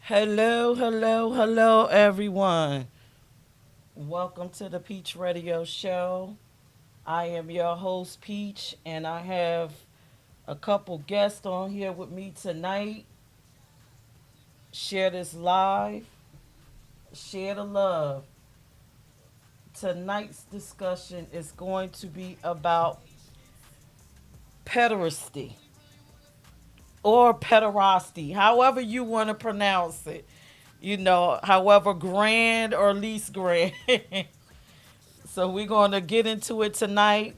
Hello, hello, hello, everyone. Welcome to the Peach Radio Show. I am your host, Peach, and I have a couple guests on here with me tonight. Share this live, share the love. Tonight's discussion is going to be about pederasty or pederasty, however you want to pronounce it. However grand or least grand. So we're going to get into it tonight.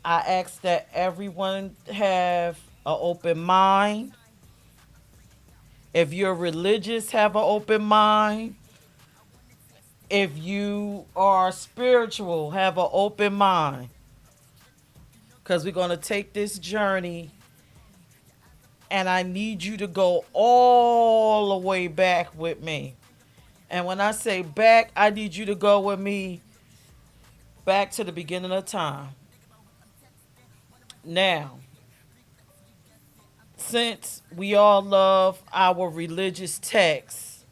I ask that everyone have an open mind. If you're religious, have an open mind. If you are spiritual, have an open mind. Because we're going to take this journey, and I need you to go all the way back with me. And when I say back, I need you to go with me back to the beginning of time. Now, since we all love our religious texts,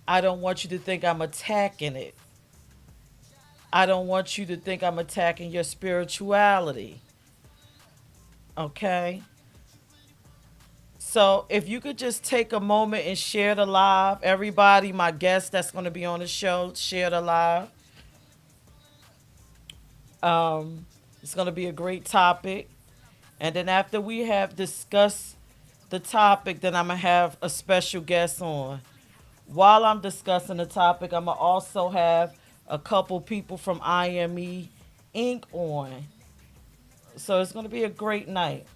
I don't want you to think I'm attacking it. I don't want you to think I'm attacking your spirituality. Okay? So if you could just take a moment and share the live, everybody, my guest that's going to be on the show, share the live. It's going to be a great topic. And then after we have discussed the topic, then I'm going to have a special guest on. While I'm discussing the topic, I'm going to also have a couple people from IME Inc. on. So it's going to be a great night.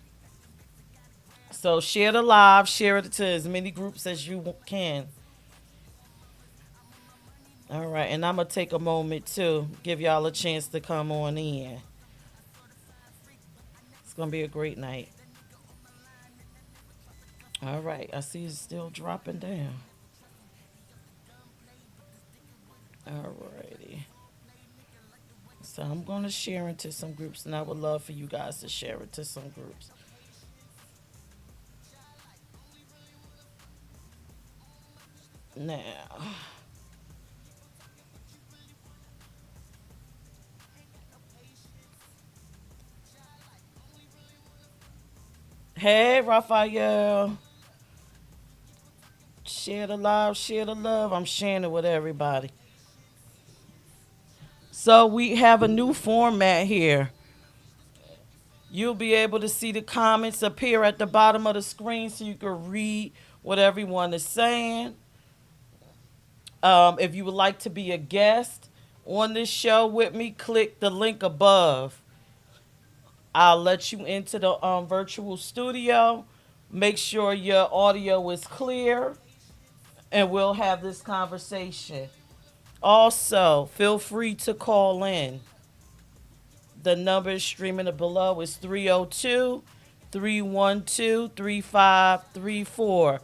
So share the live, share it to as many groups as you can. All right, and I'm going to take a moment to give y'all a chance to come on in. It's going to be a great night. All right, I see it's still dropping down. All righty. So I'm going to share it to some groups, and I would love for you guys to share it to some groups. Now, hey, Raphael. Share the love, share the love. I'm sharing it with everybody. So we have a new format here. You'll be able to see the comments appear at the bottom of the screen so you can read what everyone is saying. If you would like to be a guest on this show with me, click the link above. I'll let you into the virtual studio. Make sure your audio is clear, and we'll have this conversation. Also, feel free to call in. The number streaming below is 302 312 3534.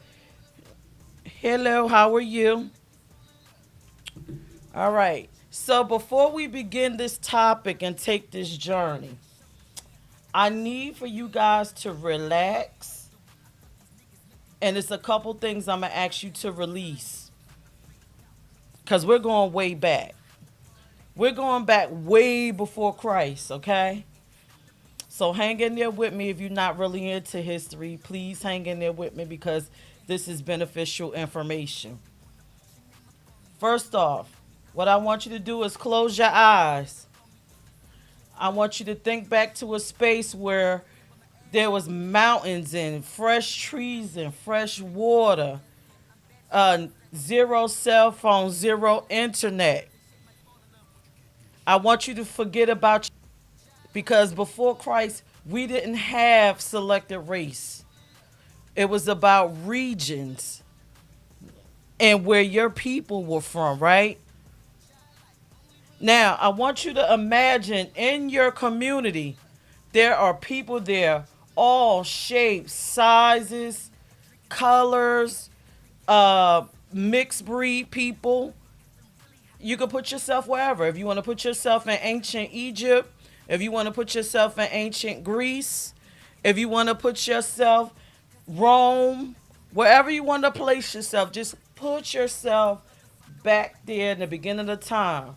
Hello, how are you? All right. So, before we begin this topic and take this journey, I need for you guys to relax. And it's a couple things I'm going to ask you to release. Because we're going way back. We're going back way before Christ, okay? So hang in there with me if you're not really into history. Please hang in there with me because this is beneficial information. First off, what I want you to do is close your eyes. I want you to think back to a space where there was mountains and fresh trees and fresh water, zero cell phone, zero internet. I want you to forget about because before Christ, we didn't have selected race. It was about regions and where your people were from, right? Now, I want you to imagine in your community, there are people there, all shapes, sizes, colors, mixed breed people. You can put yourself wherever. If you want to put yourself in ancient Egypt, if you want to put yourself in ancient Greece, if you want to put yourself Rome, Wherever you want to place yourself, just put yourself back there in the beginning of time.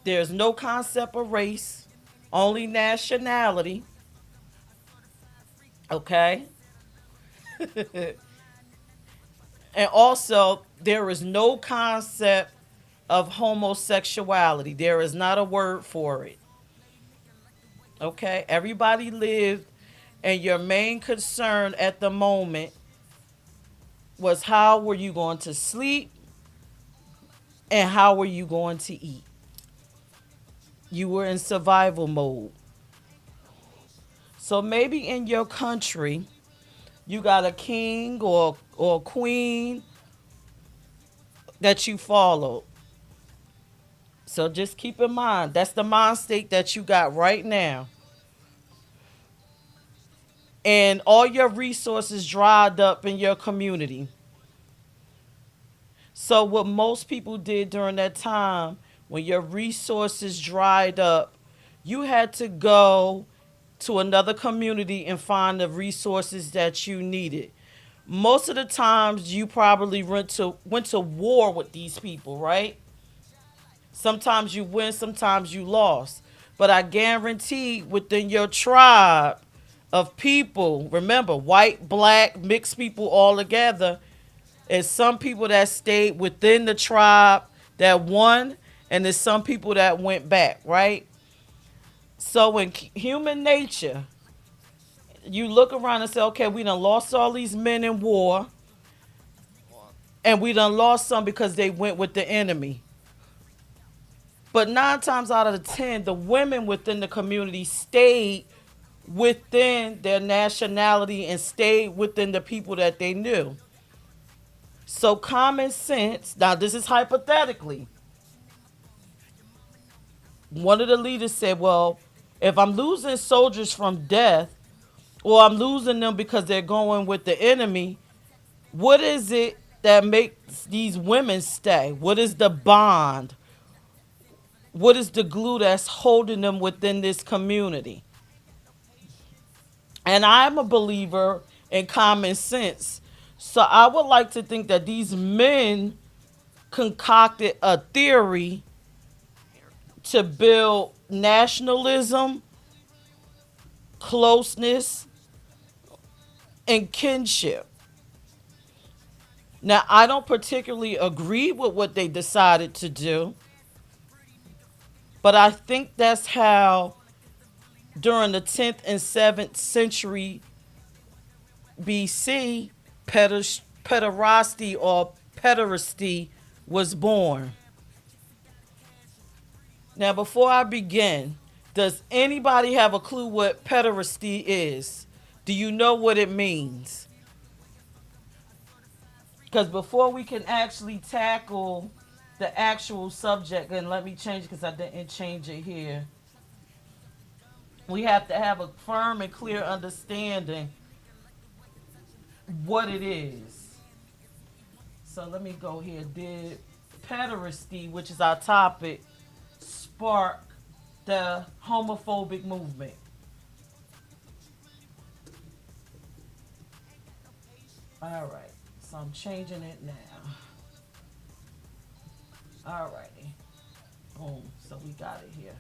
There's no concept of race, only nationality. Okay. And also, there is no concept of homosexuality. There is not a word for it. Okay. Everybody lived, and your main concern at the moment was how were you going to sleep and how were you going to eat. You were in survival mode. So maybe in your country, you got a king or queen that you follow. So just keep in mind that's the mind state that you got right now. And all your resources dried up in your community. So what most people did during that time when your resources dried up, you had to go to another community and find the resources that you needed. Most of the times you probably went to war with these people, right? Sometimes you win, sometimes you lost. But I guarantee within your tribe of people, remember, white, black, mixed people all together, is some people that stayed within the tribe that won, and there's some people that went back, right? So in human nature, you look around and say, okay, we done lost all these men in war, and we done lost some because they went with the enemy. But 9 times out of the 10, the women within the community stayed within their nationality and stayed within the people that they knew. So common sense, now this is hypothetically, one of the leaders said, well, if I'm losing soldiers from death, or I'm losing them because they're going with the enemy, what is it that makes these women stay? What is the bond? What is the glue that's holding them within this community? And I'm a believer in common sense. So I would like to think that these men concocted a theory to build nationalism, closeness, and kinship. Now, I don't particularly agree with what they decided to do, but I think that's how, during the 10th and 7th century BC, pederasty or pederasty was born. Now, before I begin, does anybody have a clue what pederasty is? Do you know what it means? Because before we can actually tackle the actual subject, and let me change because I didn't change it here, we have to have a firm and clear understanding what it is. So let me go here. Did pederasty, which is our topic, spark the homophobic movement? All right. So I'm changing it now. All righty. Boom. So we got it here.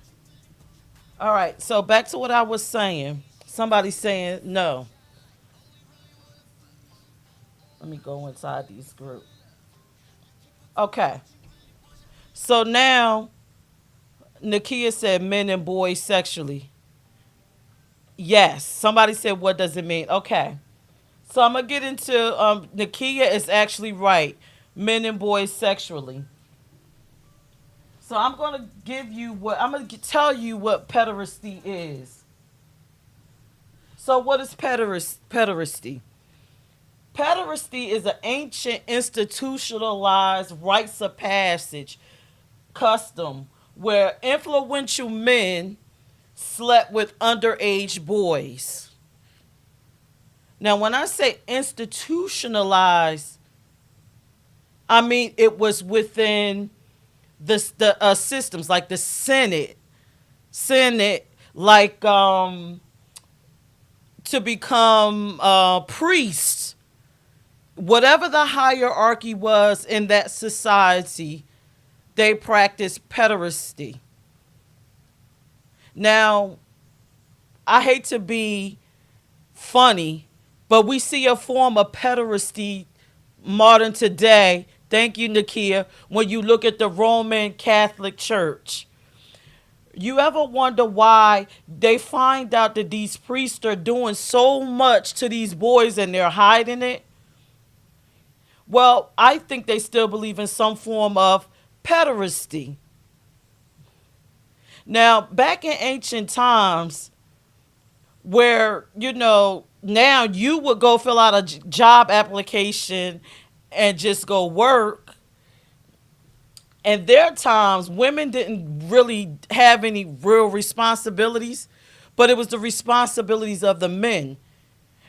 All right. So back to what I was saying. Somebody saying no. Let me go inside these groups. Okay. So now Nakia said men and boys sexually. Yes. Somebody said what does it mean? Okay. So I'm gonna get into Nakia is actually right. Men and boys sexually. So I'm gonna tell you what pederasty is. So what is pederasty? Pederasty is an ancient institutionalized rites of passage custom where influential men slept with underage boys. Now, when I say institutionalized, I mean it was within the systems like the Senate, like to become priests. Whatever the hierarchy was in that society, they practiced pederasty. Now, I hate to be funny, but we see a form of pederasty modern today. Thank you, Nakia. When you look at the Roman Catholic Church, you ever wonder why they find out that these priests are doing so much to these boys and they're hiding it? Well, I think they still believe in some form of pederasty. Now, back in ancient times, where, now you would go fill out a job application and just go work. And there are times women didn't really have any real responsibilities, but it was the responsibilities of the men.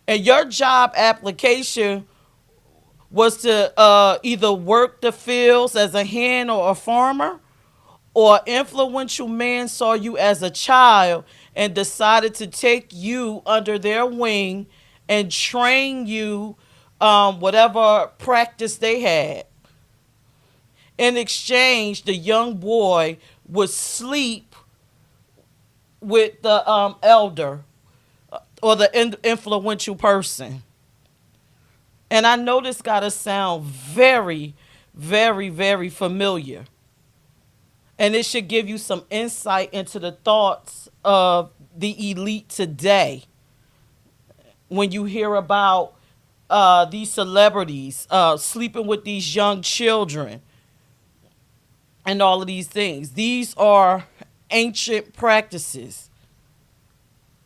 And your job application was to either work the fields as a hen or a farmer, or influential man saw you as a child and decided to take you under their wing and train you, whatever practice they had. In exchange, the young boy would sleep with the elder or the influential person. And I know this got to sound very, very, very familiar. And it should give you some insight into the thoughts of the elite today when you hear about these celebrities sleeping with these young children and all of these things. These are ancient practices.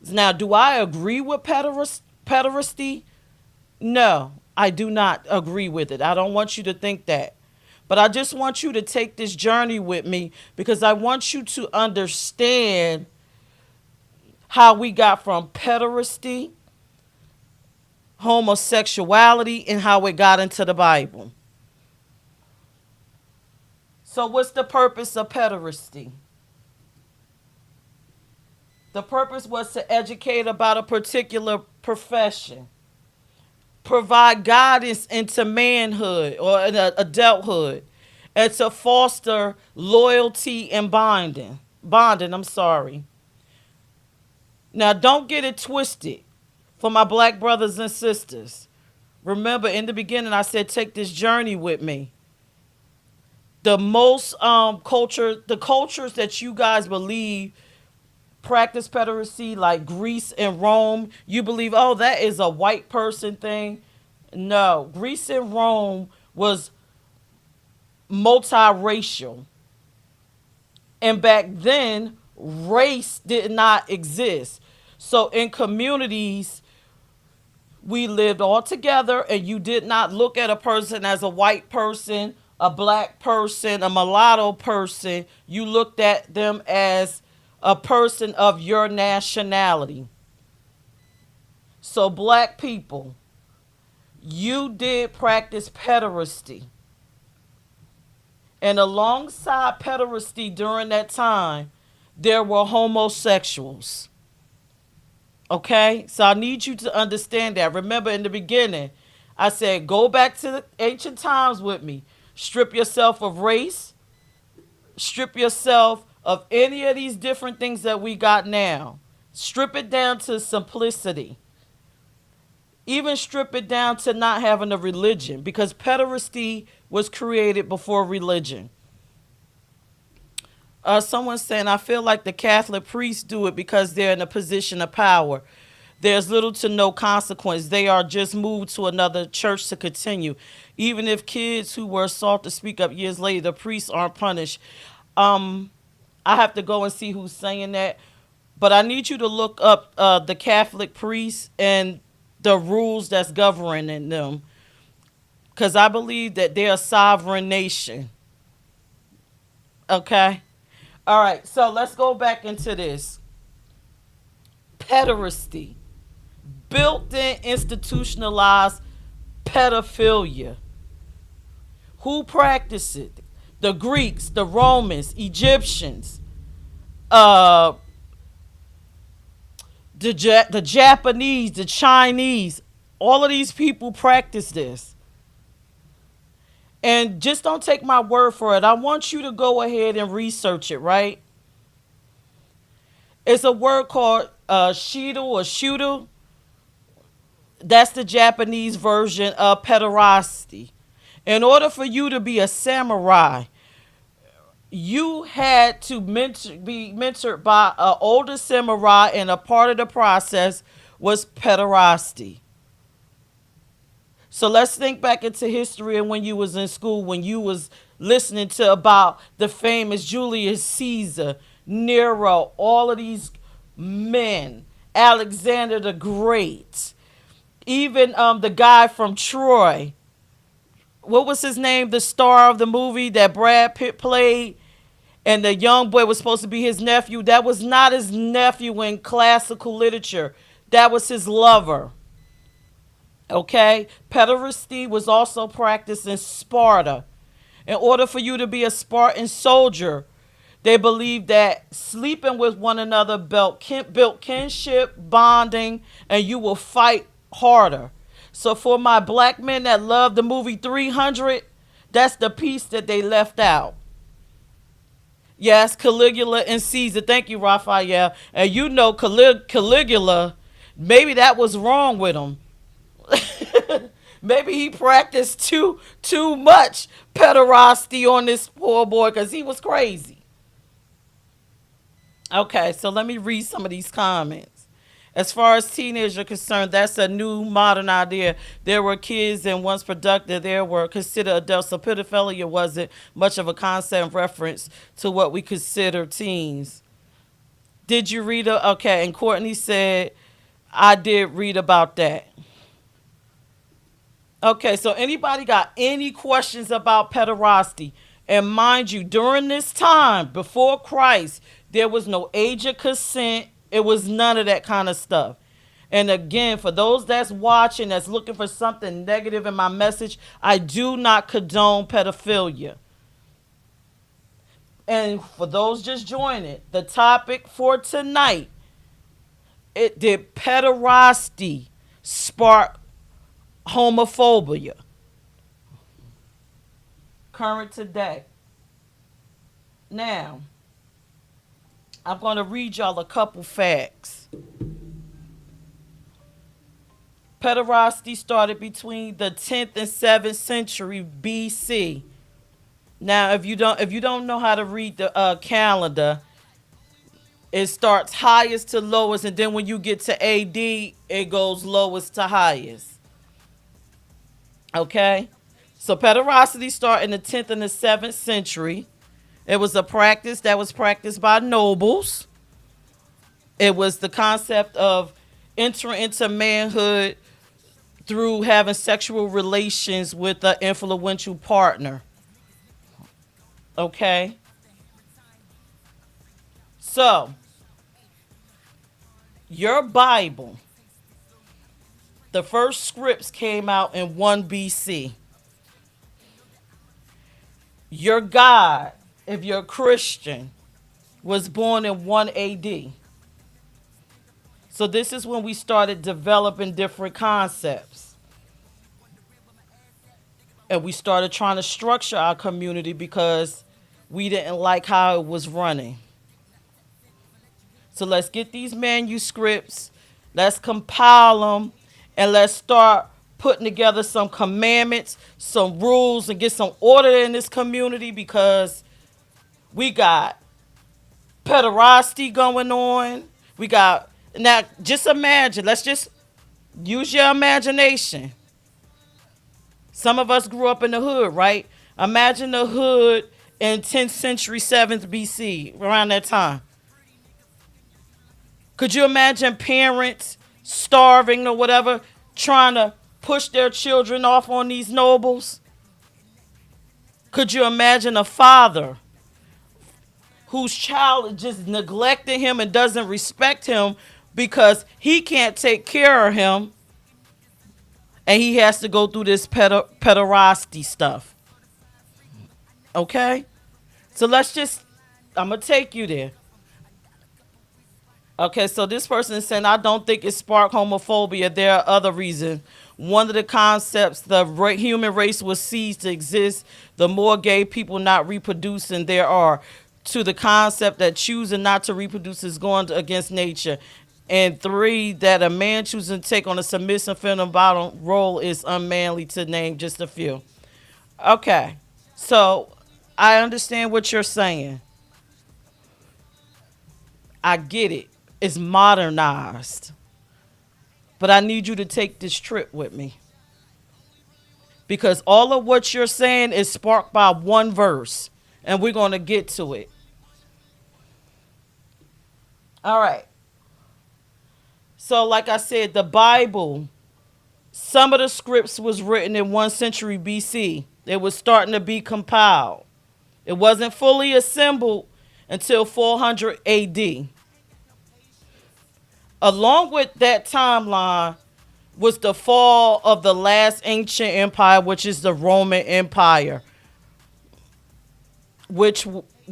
Now, do I agree with pederasty? No, I do not agree with it. I don't want you to think that. But I just want you to take this journey with me because I want you to understand how we got from pederasty, homosexuality, and how it got into the Bible. So what's the purpose of pederasty? The purpose was to educate about a particular profession, provide guidance into manhood or adulthood, and to foster loyalty and bonding. I'm sorry. Now, don't get it twisted for my black brothers and sisters. Remember, in the beginning, I said, take this journey with me. The most the cultures that you guys believe practice pederasty, like Greece and Rome, you believe, oh, that is a white person thing. No, Greece and Rome was multiracial. And back then, race did not exist. So in communities, we lived all together, and you did not look at a person as a white person, a black person, a mulatto person. You looked at them as a person of your nationality. So black people, you did practice pederasty. And alongside pederasty during that time, there were homosexuals. Okay? So I need you to understand that. Remember, in the beginning, I said, go back to the ancient times with me. Strip yourself of race. Strip yourself of any of these different things that we got now. Strip it down to simplicity. Even strip it down to not having a religion, because pederasty was created before religion. Someone's saying, I feel like the Catholic priests do it because they're in a position of power. There's little to no consequence. They are just moved to another church to continue. Even if kids who were assaulted speak up years later, the priests aren't punished. I have to go and see who's saying that. But I need you to look up the Catholic priests and the rules that's governing them. Because I believe that they're a sovereign nation. Okay? All right, so let's go back into this. Pederasty. Built-in institutionalized pedophilia. Who practiced it? The Greeks, the Romans, Egyptians, the Japanese, the Chinese. All of these people practice this. And just don't take my word for it. I want you to go ahead and research it, right? It's a word called shido or shudo. That's the Japanese version of pederasty. In order for you to be a samurai, you had to be mentored by an older samurai, and a part of the process was pederasty. So let's think back into history and when you was in school, when you was listening to about the famous Julius Caesar, Nero, all of these men, Alexander the Great, even the guy from Troy. What was his name? The star of the movie that Brad Pitt played, and the young boy was supposed to be his nephew. That was not his nephew in classical literature. That was his lover. Okay? Pederasty was also practiced in Sparta. In order for you to be a Spartan soldier, they believed that sleeping with one another built kinship, bonding, and you will fight harder. So for my black men that love the movie 300, that's the piece that they left out. Yes, Caligula and Caesar. Thank you, Raphael. And you know Caligula, maybe that was wrong with him. Maybe he practiced too much pederasty on this poor boy because he was crazy. Okay, so let me read some of these comments. As far as teenagers are concerned, that's a new modern idea. There were kids and once productive, there were considered adults. So pedophilia wasn't much of a concept reference to what we consider teens. Did you read it? Okay, and Courtney said, I did read about that. Okay, so anybody got any questions about pederasty? And mind you, during this time, before Christ, there was no age of consent. It was none of that kind of stuff. And again, for those that's watching, that's looking for something negative in my message, I do not condone pedophilia. And for those just joining, the topic for tonight, it did pederasty spark homophobia? Current today. Now, I'm going to read y'all a couple facts. Pederasty started between the 10th and 7th century BC. Now, if you don't know how to read the calendar, it starts highest to lowest, and then when you get to AD, it goes lowest to highest. Okay? So pederasty started in the 10th and the 7th century. It was a practice that was practiced by nobles. It was the concept of entering into manhood through having sexual relations with an influential partner. Okay? So, your Bible, the first scripts came out in 1 BC. Your God, if you're a Christian, was born in 1 AD. So this is when we started developing different concepts. And we started trying to structure our community because we didn't like how it was running. So let's get these manuscripts, let's compile them, and let's start putting together some commandments, some rules, and get some order in this community because we got pederasty going on. We got, now just imagine, let's just use your imagination. Some of us grew up in the hood, right? Imagine the hood in 10th century, 7th BC, around that time. Could you imagine parents starving or whatever, trying to push their children off on these nobles? Could you imagine a father whose child is just neglecting him and doesn't respect him because he can't take care of him and he has to go through this pederasty stuff? Okay? So I'm going to take you there. Okay, so this person is saying, I don't think it sparked homophobia. There are other reasons. One of the concepts, the human race will cease to exist the more gay people not reproducing there are. To the concept that choosing not to reproduce is going against nature. And three, that a man choosing to take on a submissive feminine bottom role is unmanly, to name just a few. Okay, so I understand what you're saying. I get it. It's modernized. But I need you to take this trip with me. Because all of what you're saying is sparked by one verse. And we're going to get to it. All right. So, like I said, the Bible, some of the scripts was written in 1 century BC. They was starting to be compiled. It wasn't fully assembled until 400 AD. Along with that timeline was the fall of the last ancient empire, which is the Roman Empire, which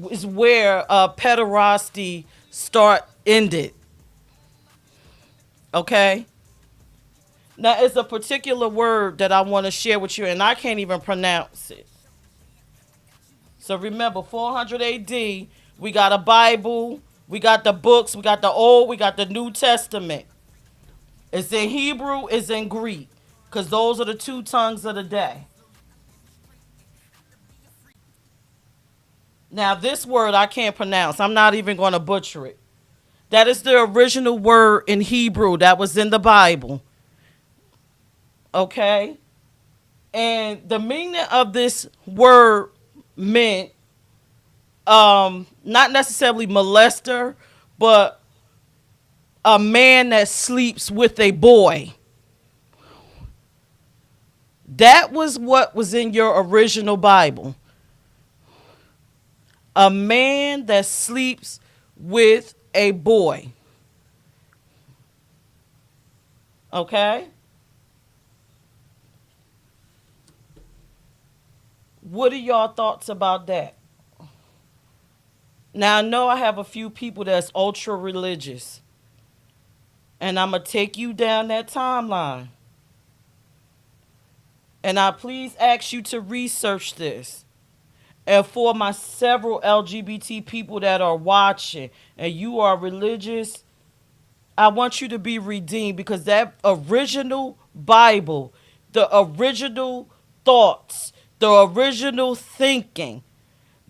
is where pederasty ended. Okay? Now, it's a particular word that I want to share with you, and I can't even pronounce it. So remember, 400 AD, we got a Bible, we got the books, we got the Old, we got the New Testament. It's in Hebrew, it's in Greek, because those are the two tongues of the day. Now, this word I can't pronounce. I'm not even going to butcher it. That is the original word in Hebrew that was in the Bible. Okay? And the meaning of this word meant not necessarily molester, but a man that sleeps with a boy. That was what was in your original Bible. A man that sleeps with a boy. Okay? What are y'all thoughts about that? Now, I know I have a few people that's ultra religious. And I'm going to take you down that timeline. And I please ask you to research this. And for my several LGBT people that are watching and you are religious, I want you to be redeemed, because that original Bible, the original thoughts, the original thinking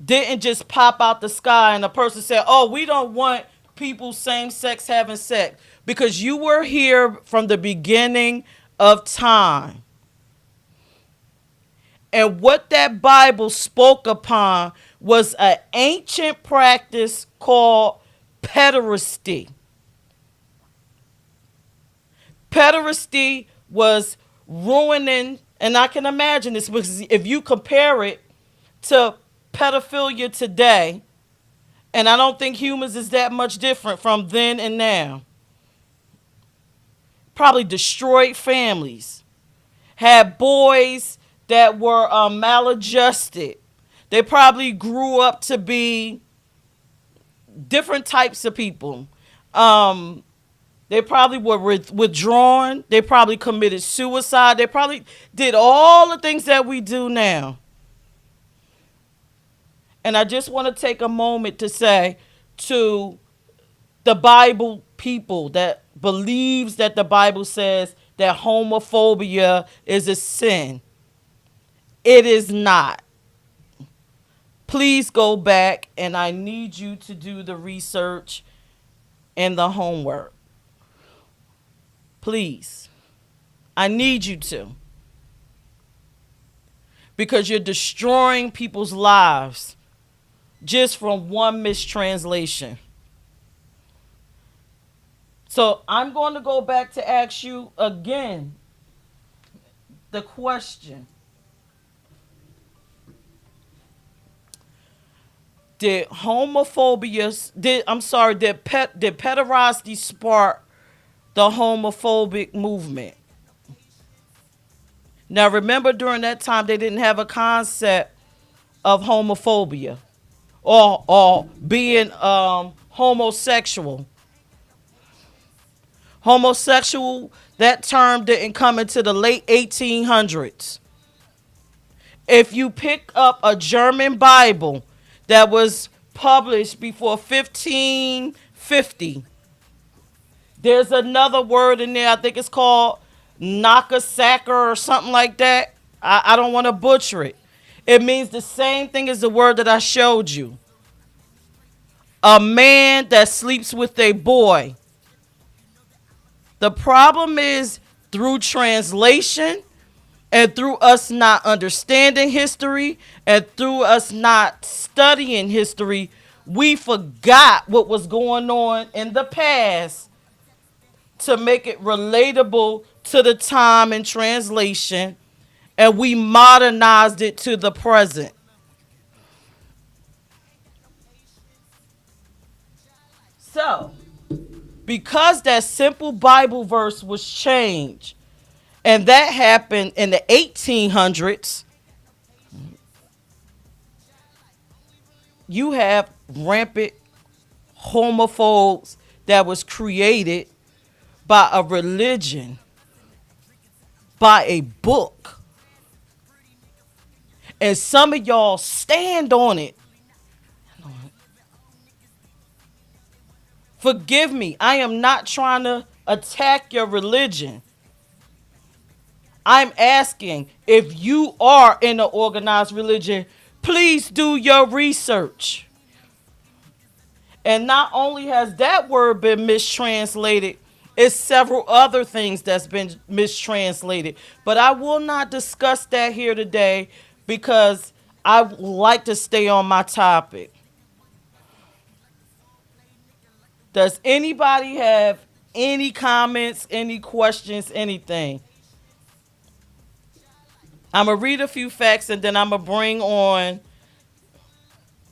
didn't just pop out the sky and a person said, oh, we don't want people same sex having sex, because you were here from the beginning of time. And what that Bible spoke upon was an ancient practice called pederasty. Pederasty was ruining, and I can imagine this because if you compare it to pedophilia today, and I don't think humans is that much different from then and now. Probably destroyed families, had boys that were maladjusted. They probably grew up to be different types of people. They probably were withdrawn. They probably committed suicide. They probably did all the things that we do now. And I just want to take a moment to say to the Bible people that believes that the Bible says that homophobia is a sin. It is not. Please go back, and I need you to do the research and the homework. Please. I need you to. Because you're destroying people's lives just from one mistranslation. So I'm going to go back to ask you again the question. Did pederasty spark the homophobic movement? Now remember, during that time they didn't have a concept of homophobia or being homosexual. Homosexual, that term didn't come into the late 1800s. If you pick up a German Bible that was published before 1550, there's another word in there. I think it's called Nakasaka or something like that. I don't want to butcher it. It means the same thing as the word that I showed you. A man that sleeps with a boy. The problem is through translation and through us not understanding history and through us not studying history, we forgot what was going on in the past to make it relatable to the time and translation, and we modernized it to the present. So, because that simple Bible verse was changed, and that happened in the 1800s, you have rampant homophobes that was created by a religion, by a book. And some of y'all stand on it. Forgive me, I am not trying to attack your religion. I'm asking, if you are in an organized religion, please do your research. And not only has that word been mistranslated, it's several other things that's been mistranslated. But I will not discuss that here today because I like to stay on my topic. Does anybody have any comments, any questions, anything? I'm going to read a few facts and then I'm going to bring on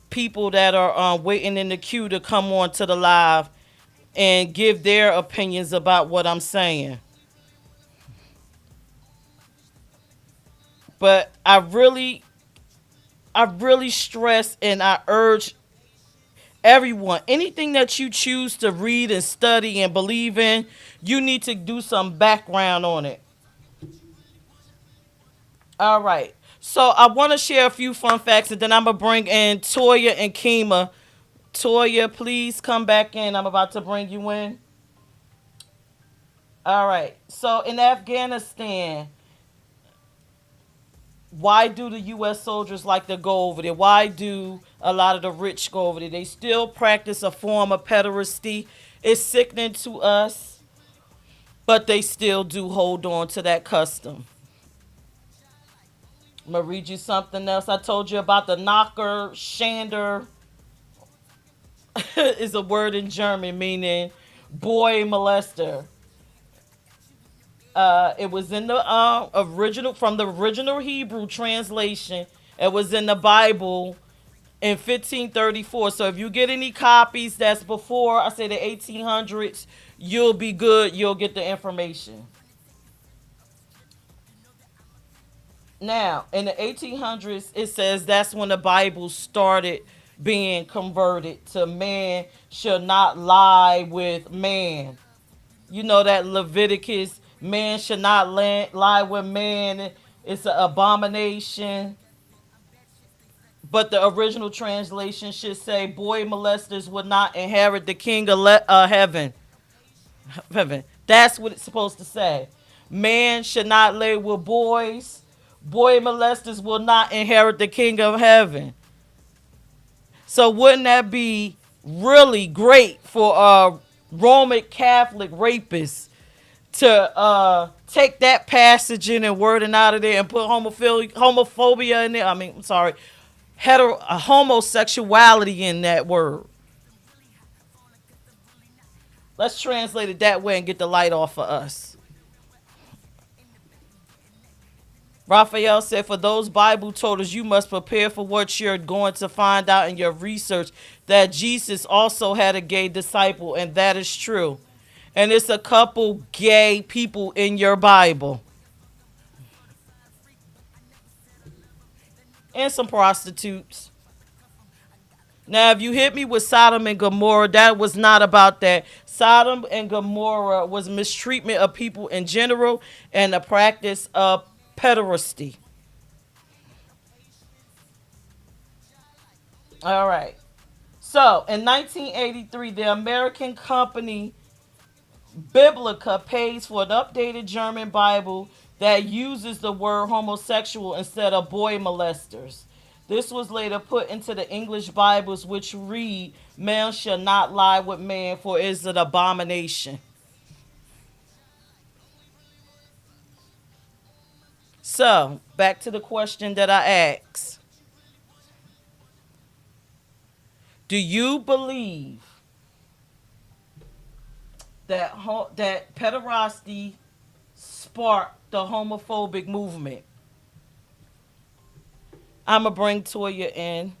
people that are waiting in the queue to come on to the live and give their opinions about what I'm saying. But I really stress and I urge everyone, anything that you choose to read and study and believe in, you need to do some background on it. All right. So I want to share a few fun facts and then I'm going to bring in Toya and Kima. Toya, please come back in. I'm about to bring you in. All right. So in Afghanistan, why do the U.S. soldiers like to go over there? Why do a lot of the rich go over there? They still practice a form of pederasty. It's sickening to us, but they still do hold on to that custom. I'm going to read you something else. I told you about the knocker, shander is a word in German meaning boy molester. It was in the original, from the original Hebrew translation. It was in the Bible in 1534. So if you get any copies that's before, I say the 1800s, you'll be good. You'll get the information. Now, in the 1800s, it says that's when the Bible started being converted to man shall not lie with man. You know that Leviticus, man should not lie with man. It's an abomination. But the original translation should say, boy molesters would not inherit the king of heaven. Heaven. That's what it's supposed to say. Man should not lay with boys. Boy molesters will not inherit the king of heaven. So wouldn't that be really great for Roman Catholic rapists to take that passage in and wording out of there and put homophobia in there? I mean, I'm sorry, homosexuality in that word. Let's translate it that way and get the light off of us. Raphael said, for those Bible totals, you must prepare for what you're going to find out in your research, that Jesus also had a gay disciple, and that is true. And it's a couple gay people in your Bible. And some prostitutes. Now, if you hit me with Sodom and Gomorrah, that was not about that. Sodom and Gomorrah was mistreatment of people in general and the practice of pederasty. All right. So, in 1983, the American company Biblica pays for an updated German Bible that uses the word homosexual instead of boy molesters. This was later put into the English Bibles, which read, "Man shall not lie with man, for it is an abomination." So, back to the question that I asked. Do you believe that that pederasty sparked the homophobic movement? I'm going to bring Toya in.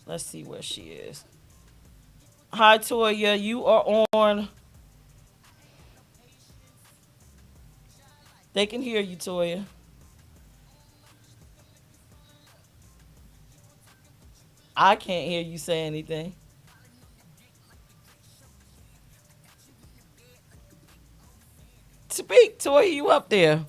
Let's see where she is. Hi, Toya. You are on. They can hear you, Toya. I can't hear you say anything. Speak, Toya. You up there?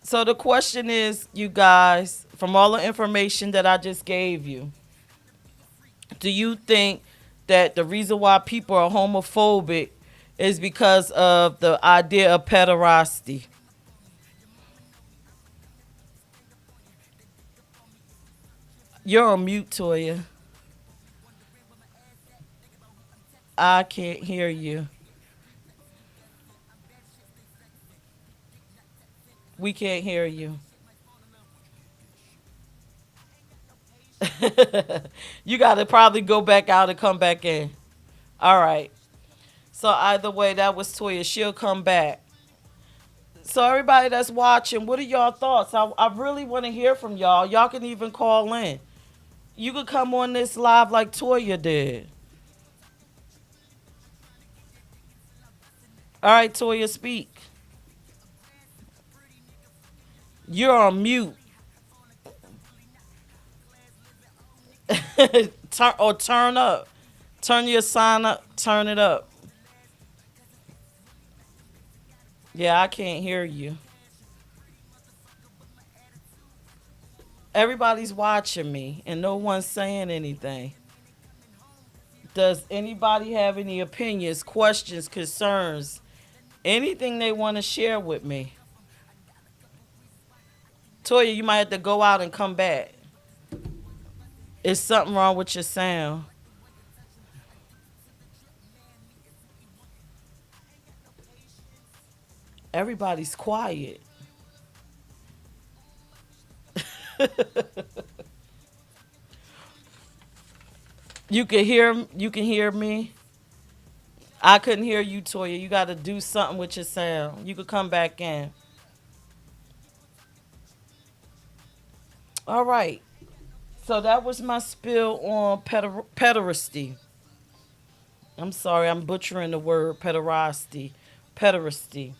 So the question is, you guys, from all the information that I just gave you, do you think that the reason why people are homophobic is because of the idea of pederasty? You're on mute, Toya. I can't hear you. We can't hear you. You got to probably go back out and come back in. All right. So either way, that was Toya. She'll come back. So everybody that's watching, what are y'all thoughts? I really want to hear from y'all. Y'all can even call in. You could come on this live like Toya did. All right, Toya, speak. You're on mute. Turn up. Turn your sign up. Turn it up. Yeah, I can't hear you. Everybody's watching me and no one's saying anything. Does anybody have any opinions, questions, concerns, anything they want to share with me? Toya, you might have to go out and come back. Is something wrong with your sound? Everybody's quiet. You can hear me. I couldn't hear you, Toya. You got to do something with your sound. You could come back in. All right. So that was my spill on pederasty. I'm sorry, I'm butchering the word pederasty. Pederasty.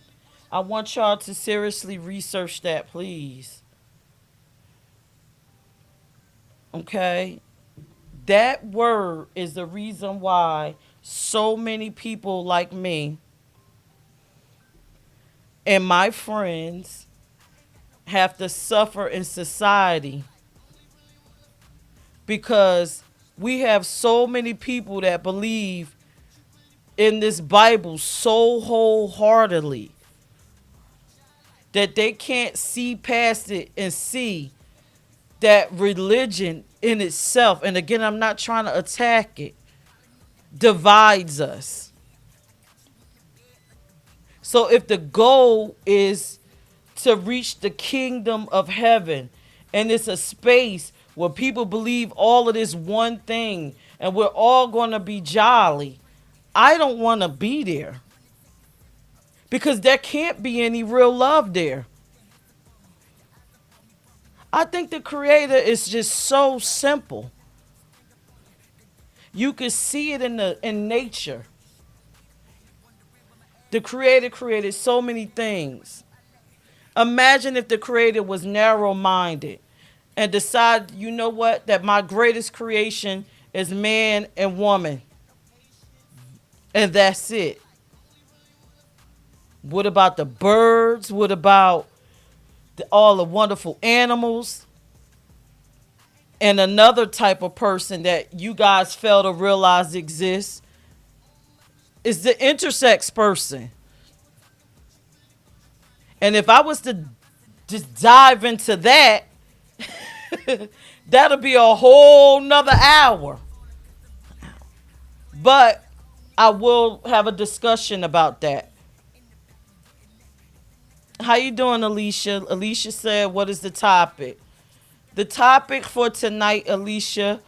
I want y'all to seriously research that, please. Okay? That word is the reason why so many people like me and my friends have to suffer in society because we have so many people that believe in this Bible so wholeheartedly that they can't see past it and see that religion in itself, and again, I'm not trying to attack it, divides us. So if the goal is to reach the kingdom of heaven, and it's a space where people believe all of this one thing, and we're all going to be jolly, I don't want to be there because there can't be any real love there. I think the creator is just so simple. You can see it in nature. The creator created so many things. Imagine if the creator was narrow minded and decided, you know what, that my greatest creation is man and woman, and that's it. What about the birds? What about all the wonderful animals? And another type of person that you guys fail to realize exists is the intersex person. And if I was to just dive into that, that'll be a whole nother hour. But I will have a discussion about that. How you doing, Alicia? Alicia said, what is the topic? The topic for tonight, Alicia,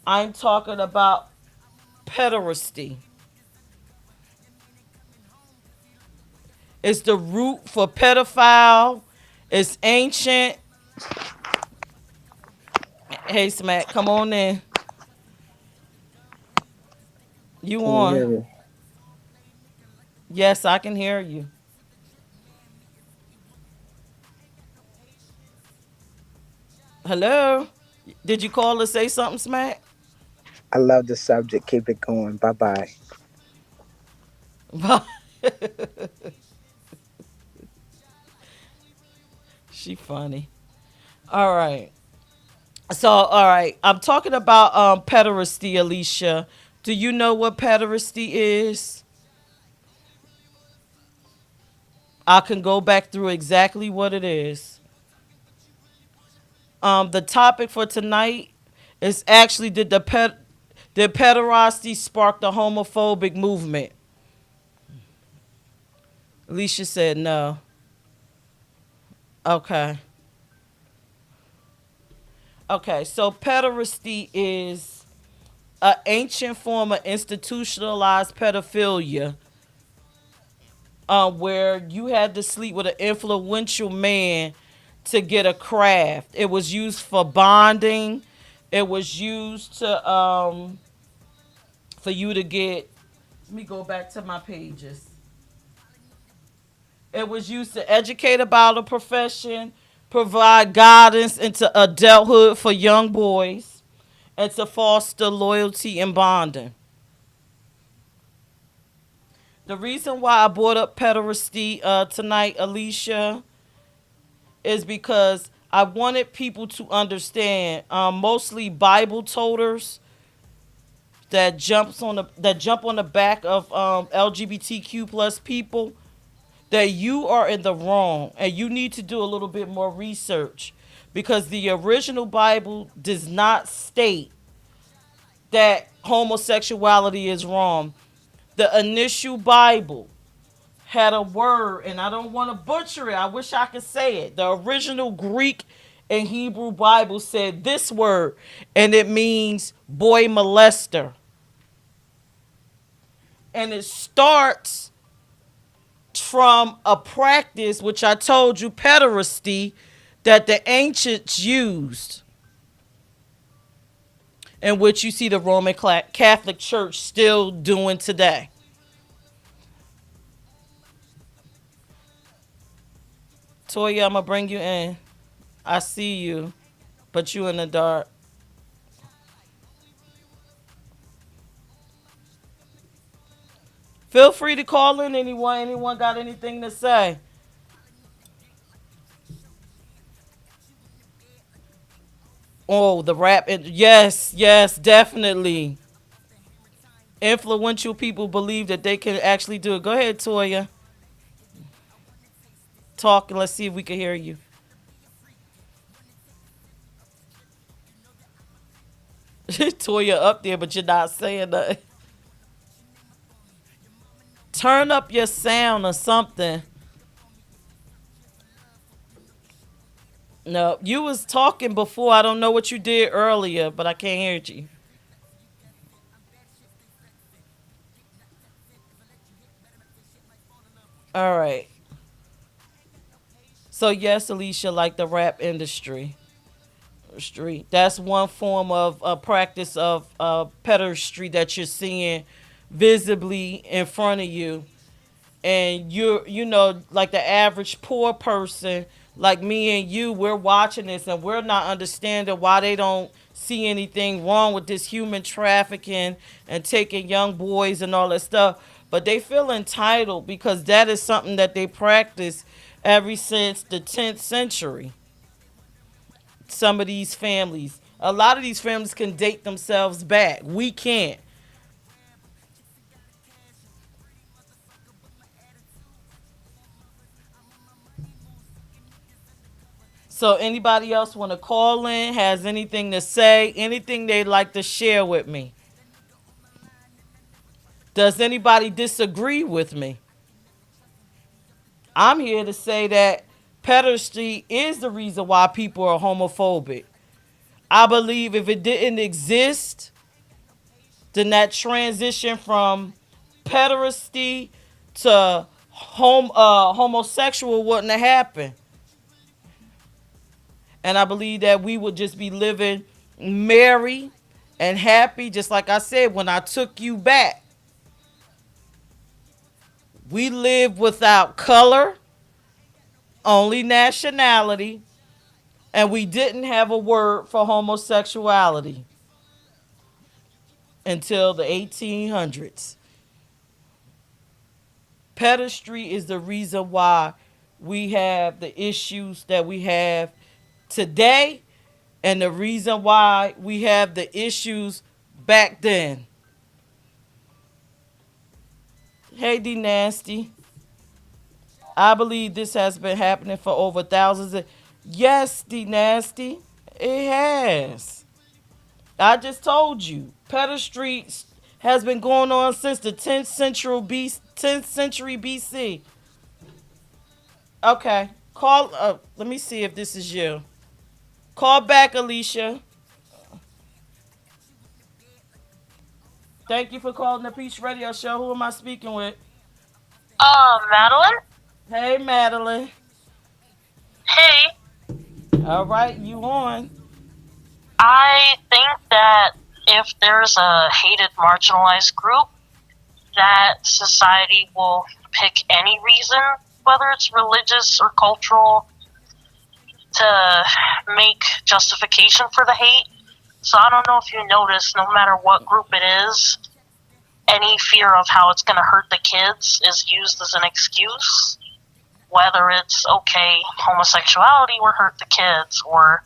I'm talking about pederasty. It's the root for pedophile. It's ancient. Hey, Smack, come on in. You Can you hear on? me? Yes, I can hear you. Hello? Did you call to say something, Smack? I love the subject. Keep it going. Bye bye. She funny. All right. So, all right. I'm talking about pederasty, Alicia. Do you know what pederasty is? I can go back through exactly what it is. The topic for tonight is actually did pederasty spark the homophobic movement? Alicia said no. Okay. Okay. So pederasty is an ancient form of institutionalized pedophilia, where you had to sleep with an influential man to get a craft. It was used for bonding. It was used to for you to get. Let me go back to my pages. It was used to educate about a profession, provide guidance into adulthood for young boys, and to foster loyalty and bonding. The reason why I brought up pederasty tonight, Alicia, is because I wanted people to understand, mostly Bible toters that jump on the back of LGBTQ plus people, that you are in the wrong and you need to do a little bit more research, because the original Bible does not state that homosexuality is wrong. The initial Bible had a word, and I don't want to butcher it. I wish I could say it. The original Greek and Hebrew Bible said this word, and it means boy molester. And it starts from a practice, which I told you, pederasty, that the ancients used, and which you see the Roman Catholic Church still doing today. Toya, I'm gonna bring you in. I see you, but you in the dark. Feel free to call in, anyone. Anyone got anything to say? Oh, the rap. Yes, yes, definitely. Influential people believe that they can actually do it. Go ahead, Toya. Talk and let's see if we can hear you. Toya up there, but you're not saying nothing. Turn up your sound or something. No, you was talking before. I don't know what you did earlier, but I can't hear you. All right. So yes, Alicia, like the rap industry, street. That's one form of practice of pederastry that you're seeing visibly in front of you. and like the average poor person like me and you, we're watching this and we're not understanding why they don't see anything wrong with this human trafficking and taking young boys and all that stuff, but they feel entitled because that is something that they practice ever since the 10th century. Some of these families, a lot of these families can date themselves back, we can't. So anybody else want to call in, has anything to say, anything they'd like to share with me? Does anybody disagree with me? I'm here to say that pederasty is the reason why people are homophobic. I believe if it didn't exist, then that transition from pederasty to homosexual wouldn't have happened. And I believe that we would just be living merry and happy, just like I said when I took you back. We live without color, only nationality, and we didn't have a word for homosexuality until the 1800s. Pederasty is the reason why we have the issues that we have today and the reason why we have the issues back then. Hey, D Nasty. I believe this has been happening for over thousands of. Yes, D Nasty. It has. I just told you. Pederasty has been going on since the 10th century BC. Okay. Call let me see if this is you. Call back, Alicia. Thank you for calling the Peach Radio Show. Who am I speaking with? Madeline? Hey, Madeline. Hey, All right, you on. I think that if there's a hated marginalized group, that society will pick any reason, whether it's religious or cultural, to make justification for the hate. So I don't know if you notice, no matter what group it is, any fear of how it's going to hurt the kids is used as an excuse. Whether it's, okay, homosexuality will hurt the kids, or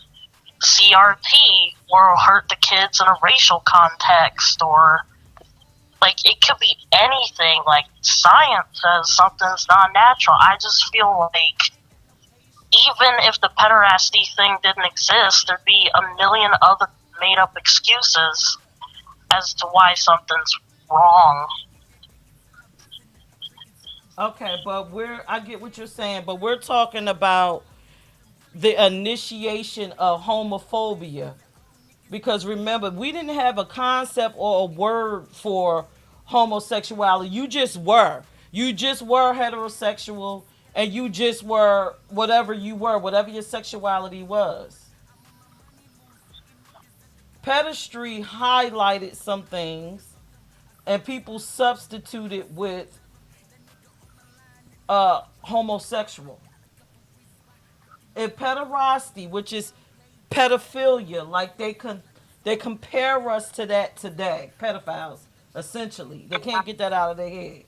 CRT will hurt the kids in a racial context, or like it could be anything. Like science says something's not natural. I just feel like even if the pederasty thing didn't exist, there'd be a million other made up excuses as to why something's wrong. Okay, but I get what you're saying, but we're talking about the initiation of homophobia. Because remember, we didn't have a concept or a word for homosexuality. You just were. You just were heterosexual and you just were whatever you were, whatever your sexuality was. Pederasty highlighted some things and people substituted with homosexual. And pederasty, which is pedophilia, like they compare us to that today. Pedophiles, essentially. They can't get that out of their head.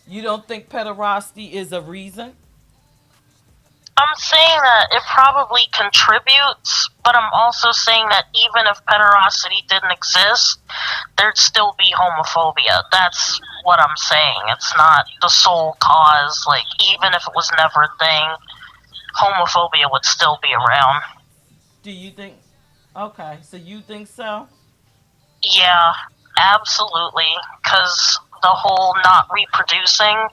You don't think pederasty is a reason? I'm saying that it probably contributes, but I'm also saying that even if pederasty didn't exist, there'd still be homophobia. That's what I'm saying. It's not the sole cause. Like, even if it was never a thing, homophobia would still be around. Do you think? Okay, so you think so? Yeah, absolutely. Because the whole not reproducing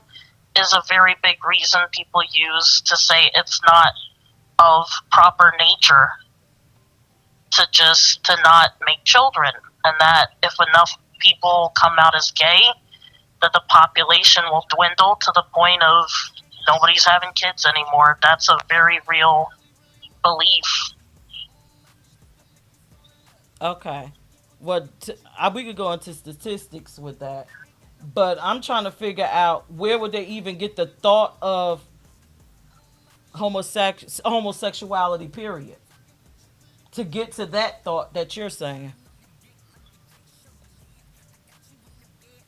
is a very big reason people use to say it's not of proper nature to not make children, and that if enough people come out as gay, that the population will dwindle to the point of nobody's having kids anymore. That's a very real belief. Okay. Well, we could go into statistics with that. But I'm trying to figure out where would they even get the thought of homosexuality, period, to get to that thought that you're saying.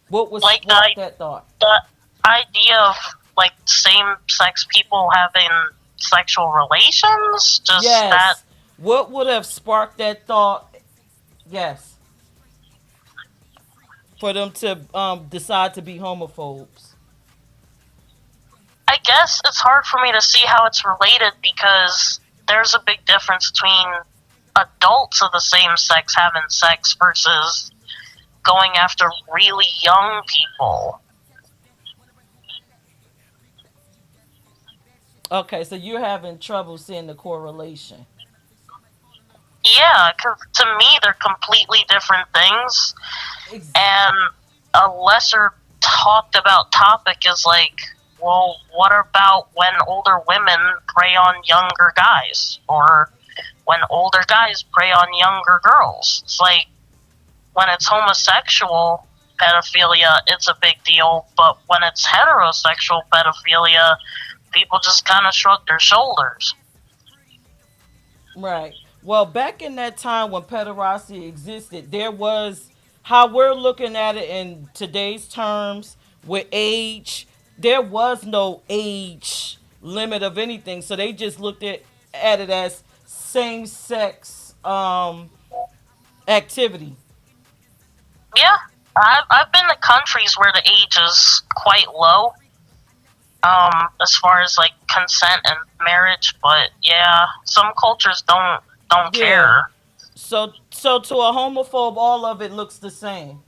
What would Like spark that thought? the idea of like same sex people having sexual relations, just that. Yes. What would have sparked that thought? Yes. For them to decide to be homophobes. I guess it's hard for me to see how it's related because there's a big difference between adults of the same sex having sex versus going after really young people. Okay, so you're having trouble seeing the correlation. Yeah, because to me they're completely different things, Ex- and a lesser talked about topic is like, well, what about when older women prey on younger guys, or when older guys prey on younger girls? It's like when it's homosexual pedophilia, it's a big deal, but when it's heterosexual pedophilia, people just kind of shrug their shoulders. Right. Well, back in that time when pederasty existed, there was how we're looking at it in today's terms with age. There was no age limit of anything, so they just looked at it as same sex activity. Yeah, I've been to countries where the age is quite low, as far as like consent and marriage. But yeah, some cultures don't Yeah. care. So to a homophobe, all of it looks the same.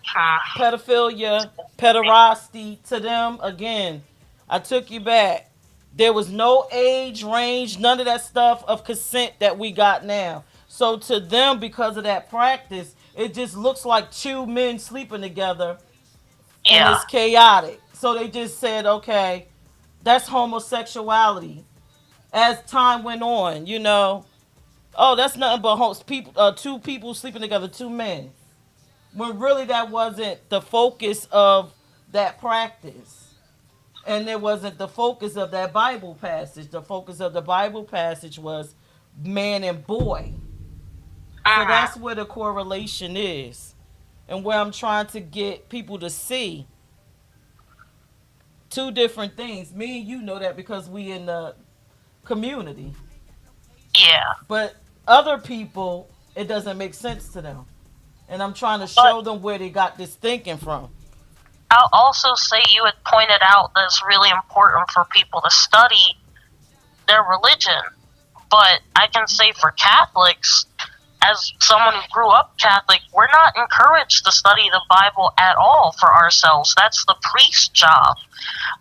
Hmm. Pedophilia, pederasty, to them, again, I took you back. There was no age range, none of that stuff of consent that we got now. So to them, because of that practice, it just looks like two men sleeping together and Yeah, it's chaotic. So they just said, okay, that's homosexuality. As time went on, oh, that's nothing but people, two people sleeping together, two men. When really that wasn't the focus of that practice. And it wasn't the focus of that Bible passage. The focus of the Bible passage was man and boy. So hmm, that's where the correlation is. And where I'm trying to get people to see two different things. Me and you know that because we in the community. yeah. But other people, it doesn't make sense to them. And I'm trying to But show them where they got this thinking from. I'll also say you had pointed out that it's really important for people to study their religion. But I can say for Catholics, as someone who grew up Catholic, we're not encouraged to study the Bible at all for ourselves. That's the priest's job.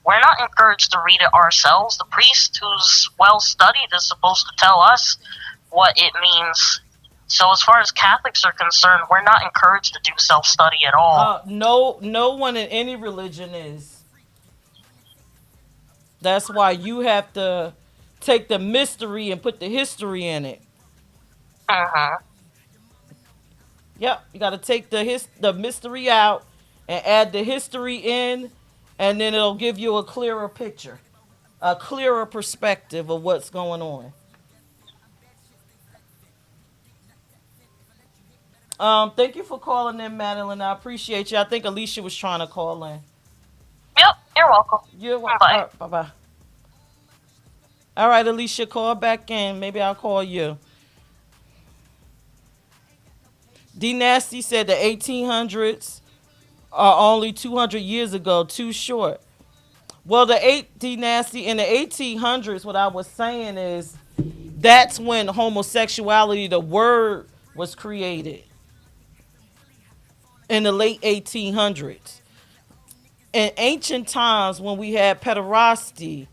We're not encouraged to read it ourselves. The priest who's well studied is supposed to tell us what it means. So as far as Catholics are concerned, we're not encouraged to do self-study at all. No one in any religion is. That's why you have to take the mystery and put the history in it. Hmm. Yep, you got to take the mystery out and add the history in, and then it'll give you a clearer picture, a clearer perspective of what's going on. Thank you for calling in, Madeline. I appreciate you. I think Alicia was trying to call in. Yep, you're welcome. You're welcome. Bye. Bye bye. All right, Alicia, call back in. Maybe I'll call you. D Nasty said the 1800s are only 200 years ago, too short. Well, the eight D Nasty in the 1800s, what I was saying is that's when homosexuality, the word, was created in the late 1800s. In ancient times, when we had pederasty,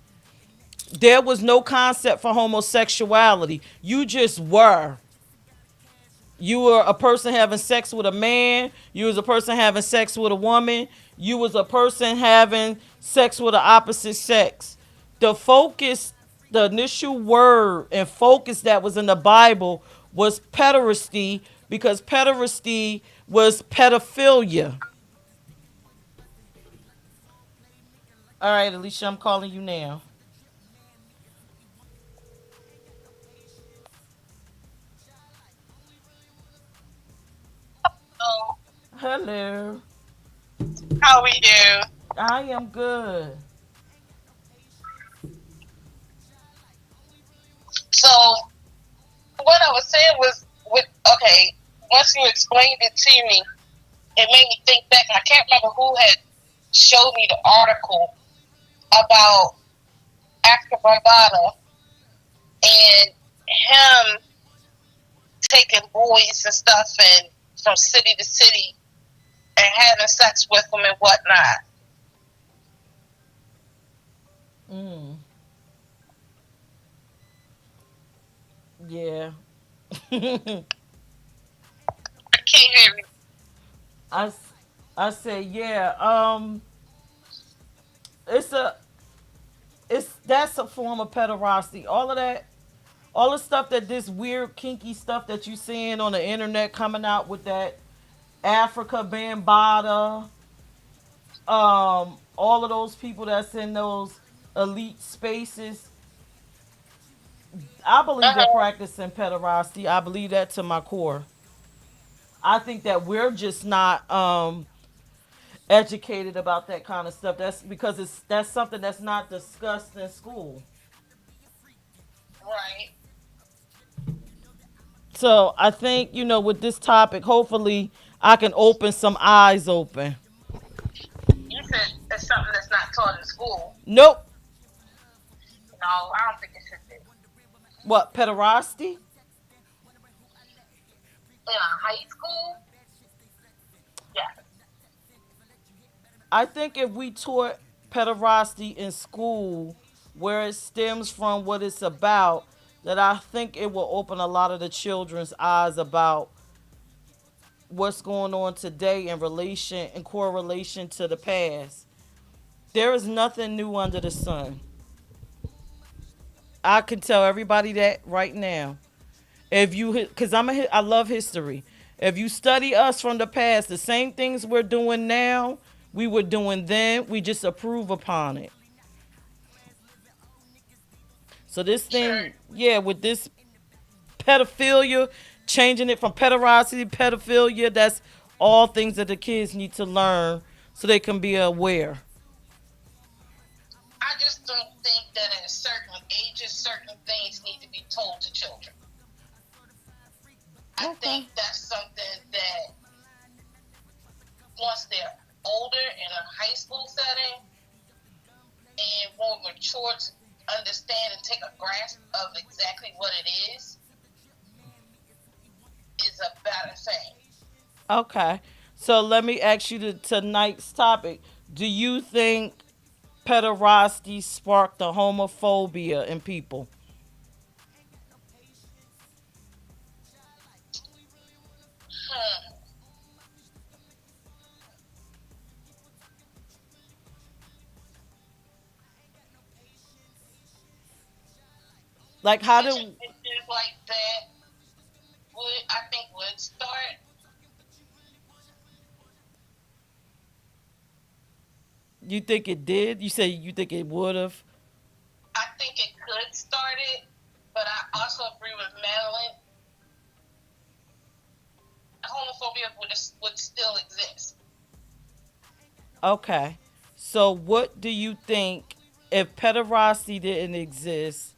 there was no concept for homosexuality. You just were. You were a person having sex with a man. You was a person having sex with a woman. You was a person having sex with the opposite sex. The focus, the initial word and focus that was in the Bible was pederasty because pederasty was pedophilia. All right, Alicia, I'm calling you now. Oh, Hello. how we do? I am good. So what I was saying was, with okay, once you explained it to me, it made me think back, and I can't remember who had showed me the article about Africa Bombata and him taking boys and stuff and from city to city and having sex with them and whatnot. Mm. Yeah. I can't hear you. I, s- I say yeah. It's a it's that's a form of pederasty. All of that, all the stuff that this weird kinky stuff that you seeing on the internet coming out with that Africa Bambata, all of those people that's in those elite spaces. I believe they're Uh-huh. practicing pederasty. I believe that to my core. I think that we're just not educated about that kind of stuff. That's because that's something that's not discussed in school. Right. So I think, with this topic, hopefully I can open some eyes open. You said it's something that's not taught in school. Nope. No, I don't think it should be. What, pederasty? In high school, yeah. I think if we taught pederasty in school, where it stems from, what it's about, that I think it will open a lot of the children's eyes about what's going on today in correlation to the past. There is nothing new under the sun. I can tell everybody that right now. If you, because I love history. If you study us from the past, the same things we're doing now, we were doing then. We just approve upon it. So this Sure. thing, yeah, with this pedophilia, changing it from pederasty to pedophilia, that's all things that the kids need to learn so they can be aware. I just don't think that at certain ages, certain things need to be told to children. I Okay. think that's something that once they're older in a high school setting and more mature to understand and take a grasp of exactly what it is a better thing. Okay. So let me ask you tonight's topic. Do you think pederasty sparked the homophobia in people? Hmm. Like, how do Situations like that would, I think, would start. you think it did? You say you think it would have? I think it could start it, but I also agree with Madeline. Homophobia would still exist. Okay. So what do you think if pederasty didn't exist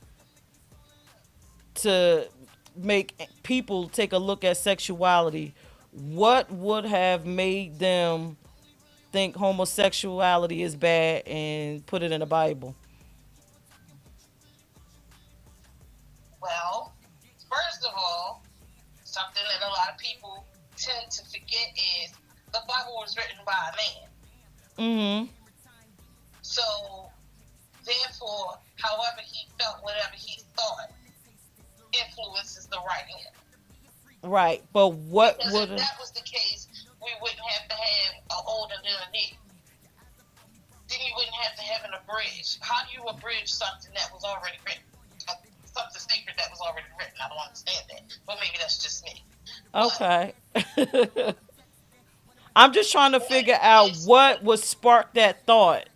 to make people take a look at sexuality? What would have made them think homosexuality is bad and put it in the Bible? Well, first of all, something that a lot of people tend to forget is the Bible was written by a man. Mm-hmm. So, therefore, however he felt, whatever he thought, influences the writing. Right. But what Because if would that was the case, we wouldn't have to have an older than a new. Then you wouldn't have to have an abridged. How do you abridge something that was already written? Something sacred that was already written. I don't understand that. But maybe that's just me. But okay. I'm just trying to what figure out is what would spark that thought.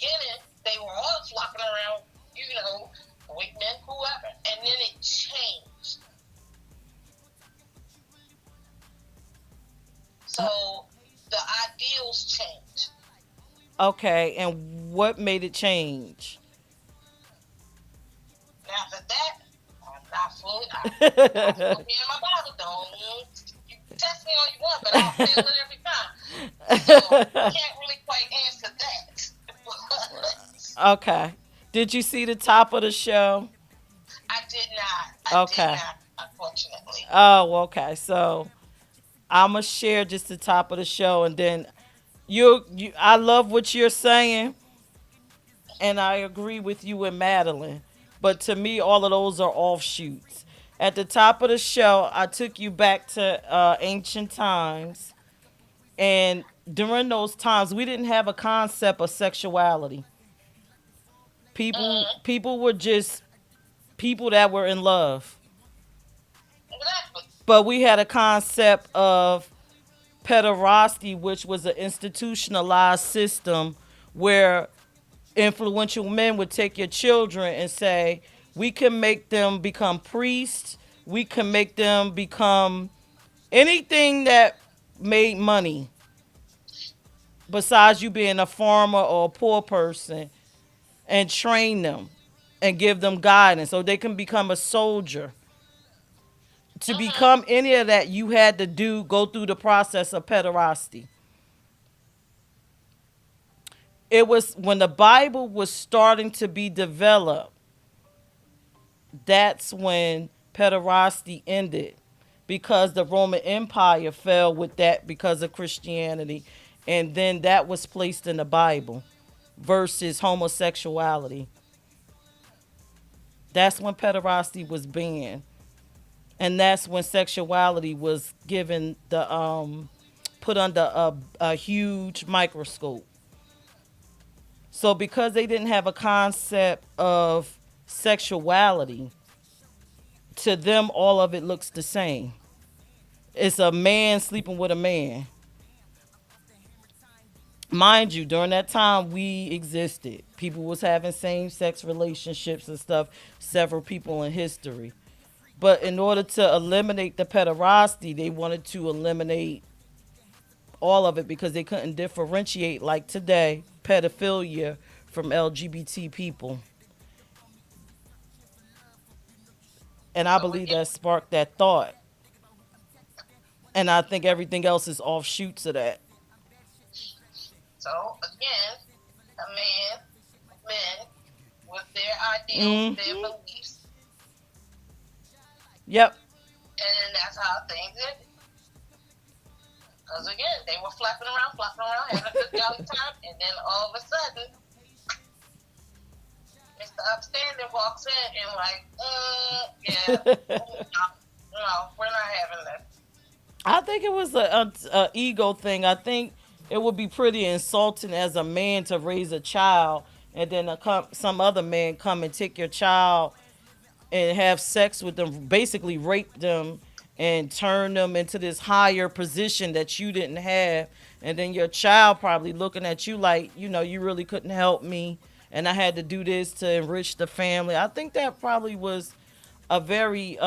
beginning, they were all flocking around, white men, whoever, and then it changed. So the ideals changed. Okay, and what made it change? And after that, I'm not fully. I'm still being my Bible. Don't you test me all you want, but I'll fail it every time. So can't really quite answer that. Okay. Did you see the top of the show? I did not. I did Okay. not, unfortunately. Oh, okay. So I'm gonna share just the top of the show, and then you. I love what you're saying, and I agree with you and Madeline. But to me, all of those are offshoots. At the top of the show, I took you back to ancient times, and during those times, we didn't have a concept of sexuality. Mm-hmm. People were just people that were in love. Exactly. But we had a concept of pederasty, which was an institutionalized system where influential men would take your children and say, we can make them become priests, we can make them become anything that made money besides you being a farmer or a poor person, and train them and give them guidance so they can become a soldier. To Mm-hmm. become any of that, you had to go through the process of pederasty. It was when the Bible was starting to be developed, that's when pederasty ended, because the Roman Empire fell with that because of Christianity, and then that was placed in the Bible versus homosexuality. That's when pederasty was banned, and that's when sexuality was given the put under a huge microscope. So because they didn't have a concept of sexuality, to them all of it looks the same. It's a man sleeping with a man. Mind you, during that time we existed. People was having same sex relationships and stuff, several people in history. But in order to eliminate the pederasty, they wanted to eliminate all of it because they couldn't differentiate, like today, pedophilia from LGBT people. And I So believe again, that sparked that thought. And I think everything else is offshoots of that. a man, men with their ideals, their Hmm. beliefs, Yep. and then that's how things ended. Because again, they were flapping around, having a good jolly time, and then all of a sudden, Mr. Upstanding walks in and like, yeah, no, we're not having that. I think it was a ego thing. I think it would be pretty insulting as a man to raise a child, and then some other man come and take your child and have sex with them, basically rape them and turn them into this higher position that you didn't have. And then your child probably looking at you like, you really couldn't help me. And I had to do this to enrich the family. I think that probably was a very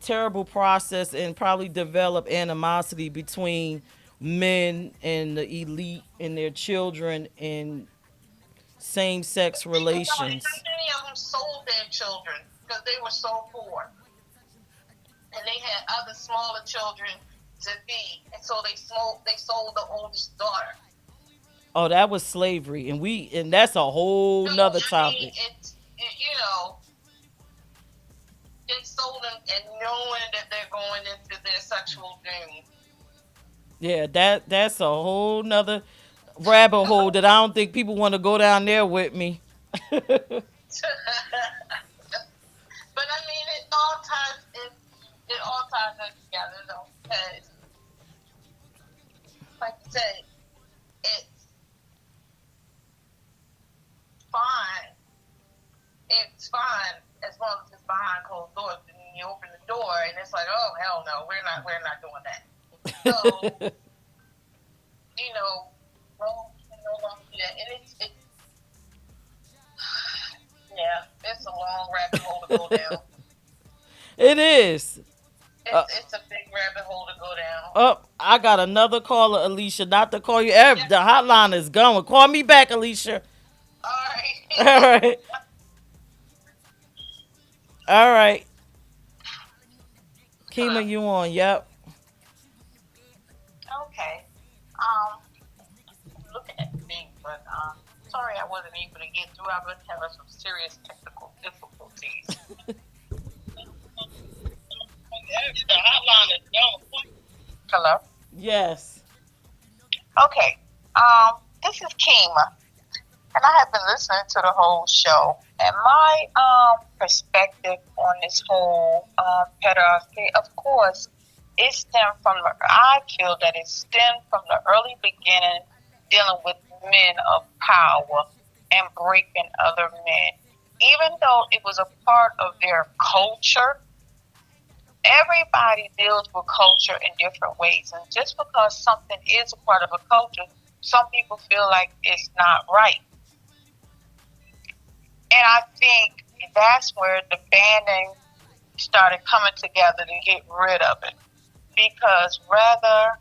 terrible process and probably develop animosity between men and the elite and their children in same sex Think about it, how relations. many of them sold their children because they were so poor, and they had other smaller children to feed, and so they sold the oldest daughter. Oh, that was slavery, and that's a whole So nother I mean, topic. they sold them and knowing that they're going into their sexual journey. Yeah, that's a whole nother rabbit hole that I don't think people want to go down there with me. But I mean, it all ties in together though, because like you said, it's fine. It's fine as long as it's behind closed doors. And you open the door, and it's like, oh hell no, we're not doing that. So you know, no Yeah, and yeah, it's a long rabbit hole to go down. It is. Uh, It's a big rabbit hole to go down. oh, I got another caller, Alicia. Not to call you. Yeah. The hotline is going. Call me back, Alicia. All All right. right. All right. Kima, Hello. you on? Yep. Okay. Looking at things, but sorry I wasn't able to get through. I've been having some serious technical difficulties. The hotline is gone. Hello. Yes. Okay. This is Kima, and I have been listening to the whole show. And my perspective on this whole pederasty, of course, it stemmed from the. I feel that it stemmed from the early beginning, dealing with men of power and breaking other men. Even though it was a part of their culture, everybody deals with culture in different ways. And just because something is a part of a culture, some people feel like it's not right. And I think that's where the banding started coming together to get rid of it. Because rather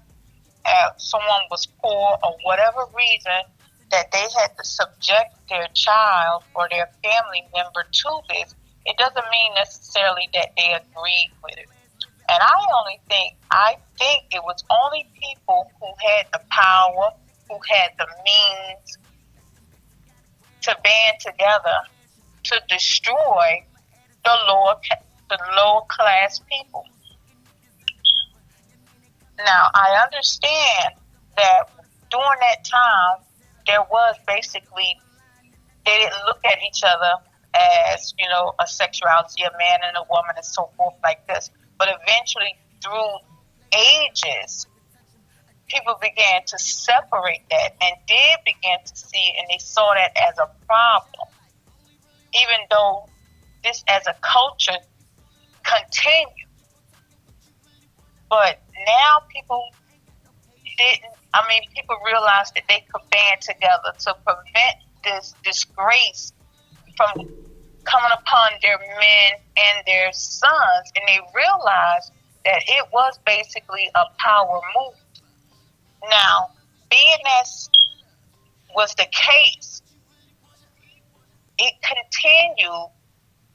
someone was poor or whatever reason that they had to subject their child or their family member to this, it doesn't mean necessarily that they agreed with it. And I think it was only people who had the power, who had the means to band together to destroy the lower class people. Now, I understand that during that time, there was basically, they didn't look at each other as, a sexuality, a man and a woman and so forth like this. But eventually, through ages, people began to separate that and did begin to see it, and they saw that as a problem. Even though this as a culture continued. But now people realized that they could band together to prevent this disgrace from coming upon their men and their sons. And they realized that it was basically a power move. Now, being as was the case, it continued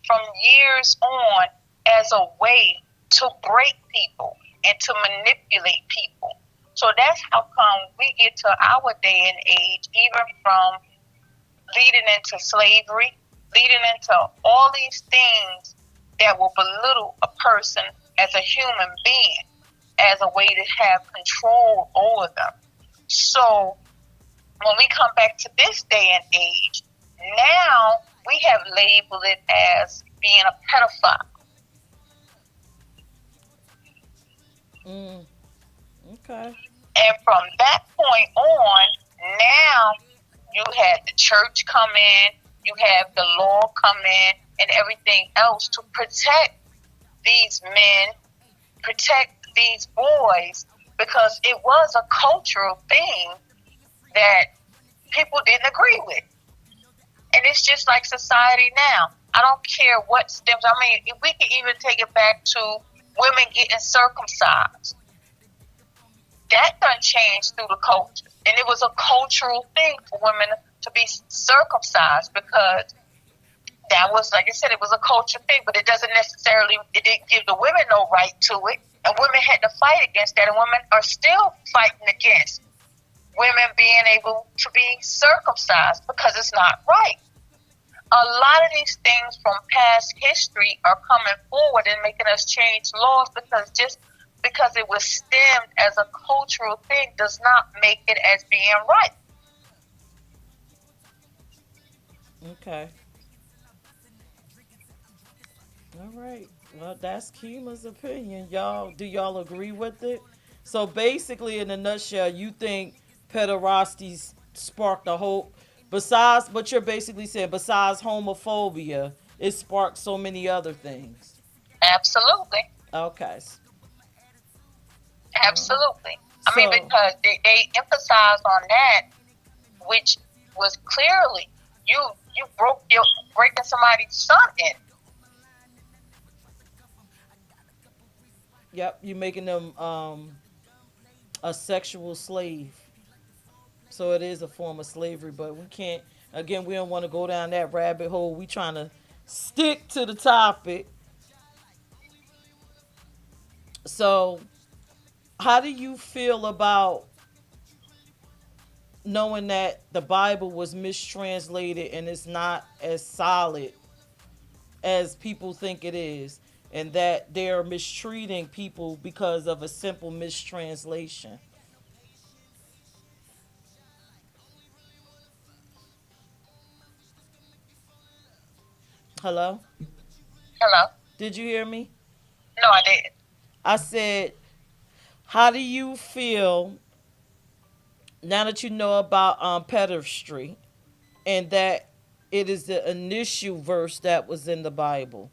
from years on as a way to break people and to manipulate people. So that's how come we get to our day and age, even from leading into slavery, leading into all these things that will belittle a person as a human being, as a way to have control over them. So when we come back to this day and age, now we have labeled it as being a pedophile. Okay. And from that point on, now you had the church come in, you have the law come in, and everything else to protect these men, protect these boys, because it was a cultural thing that people didn't agree with. And it's just like society now. I don't care what stems. I mean, if we can even take it back to women getting circumcised. That done changed through the culture. And it was a cultural thing for women to be circumcised because that was, like I said, it was a culture thing, but it didn't give the women no right to it. And women had to fight against that, and women are still fighting against women being able to be circumcised because it's not right. A lot of these things from past history are coming forward and making us change laws because it was stemmed as a cultural thing does not make it as being right. Okay. All right. Well, that's Kima's opinion. Do y'all agree with it? So basically, in a nutshell, you think pederasty sparked a whole, besides, but you're basically saying besides homophobia, it sparked so many other things. Absolutely. Okay. Absolutely. I mean, So, because they emphasize on that which was clearly you breaking somebody's son in. Yep, you're making them a sexual slave. So it is a form of slavery, but we can't. Again, we don't want to go down that rabbit hole. We trying to stick to the topic. So, how do you feel about knowing that the Bible was mistranslated and it's not as solid as people think it is, and that they're mistreating people because of a simple mistranslation? Hello? Hello? Did you hear me? No, I didn't. I said, how do you feel now that you know about Pederasty and that it is the initial verse that was in the Bible?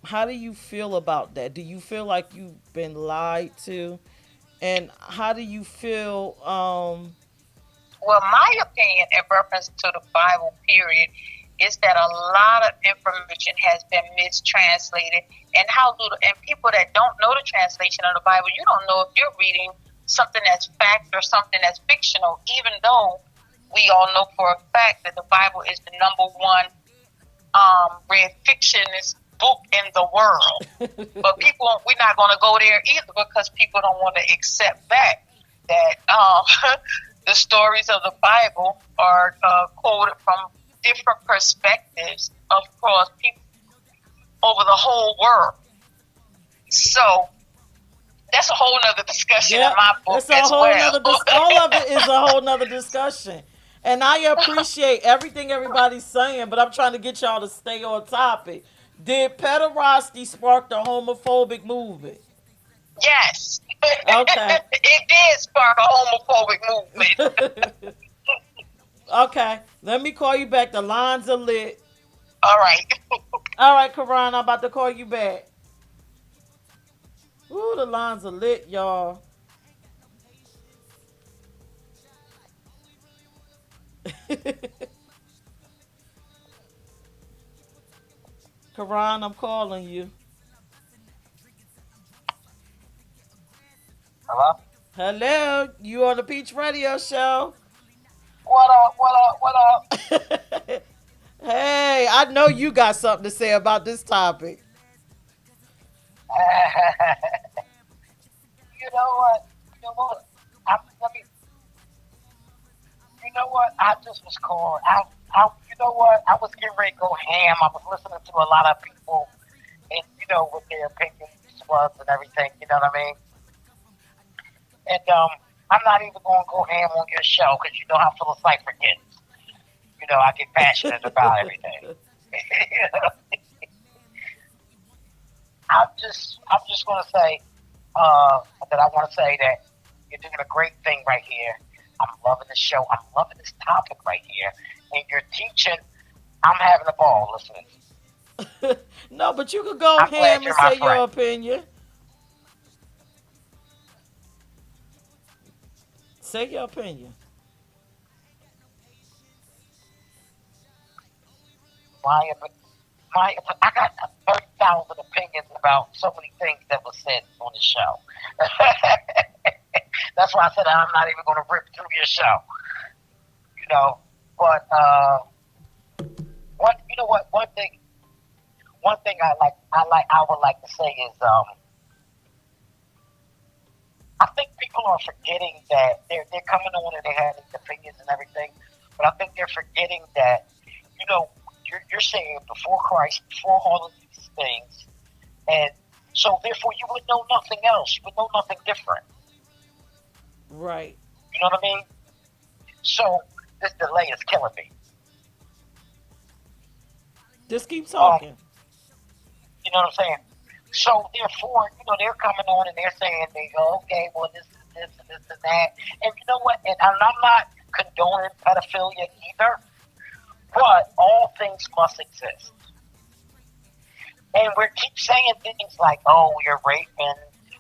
How do you feel about that? Do you feel like you've been lied to? And how do you feel? Well, my opinion in reference to the Bible, period, is that a lot of information has been mistranslated. And and people that don't know the translation of the Bible, you don't know if you're reading something that's fact or something that's fictional, even though we all know for a fact that the Bible is the number one read fictionist book in the world. But we're not going to go there either because people don't want to accept that the stories of the Bible are quoted from different perspectives, of course, people over the whole world. So that's a whole nother discussion in my book that's a as whole well. nother all of it is a whole nother discussion. And I appreciate everything everybody's saying, but I'm trying to get y'all to stay on topic. Did pederasty spark the homophobic movement? Yes, Okay. it did spark a homophobic movement. Okay. Let me call you back. The lines are lit. All right. All right, Karan, I'm about to call you back. Ooh, the lines are lit, y'all. Karan, I'm calling you. Hello? Hello, you on the Peach Radio Show? What up? What up? What up? Hey, I know you got something to say about this topic. You know what? You know what? Let me. You know what? I just was called. You know what? I was getting ready to go ham. I was listening to a lot of people, and what their opinions was and everything. You know what I mean? And I'm not even going to go ham on your show because you know how philosophic it gets. I get passionate about everything. I'm just going to say that I want to say that you're doing a great thing right here. I'm loving the show. I'm loving this topic right here, and you're teaching. I'm having a ball listening. No, but you could go I'm glad ham and you're my say your friend. opinion. Say your opinion. My, I got 30,000 opinions about so many things that were said on the show. That's why I said I'm not even going to rip through your show. But one thing I would like to say is I think people are forgetting that they're coming on and they have these opinions and everything, but I think they're forgetting that you're saying before Christ, before all of these things, and so therefore you would know nothing else. You would know nothing different. Right. You know what I mean? So this delay is killing me. Just keep talking. You know what I'm saying? So therefore, they're coming on and they're saying they go, okay, well this is this and this and that. And you know what? And I'm not condoning pedophilia either, but all things must exist. And we keep saying things like, oh, you're raping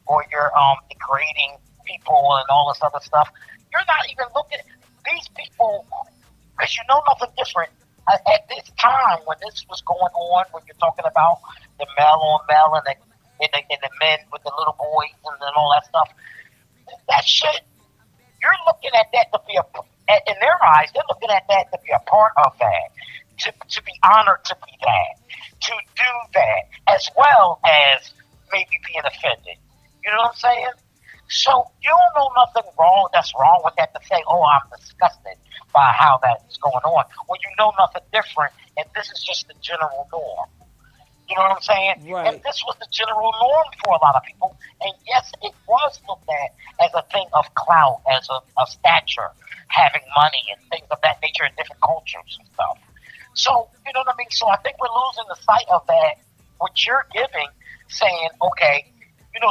or you're degrading people and all this other stuff. You're not even looking. these people, because you know nothing different. At this time, when this was going on, when you're talking about the male on male and the men with the little boys and all that stuff, that shit, you're looking at that to be in their eyes, they're looking at that to be a part of that, to be honored to be that, to do that, as well as maybe being offended. You know what I'm saying? So you don't know nothing wrong that's wrong with that to say, oh, I'm disgusted by how that's going on. When you know nothing different, and this is just the general norm. You know what I'm saying? And Right. this was the general norm for a lot of people. And yes, it was looked at as a thing of clout, as a stature, having money and things of that nature in different cultures and stuff. So, you know what I mean? So I think we're losing the sight of that, what you're giving, saying, okay,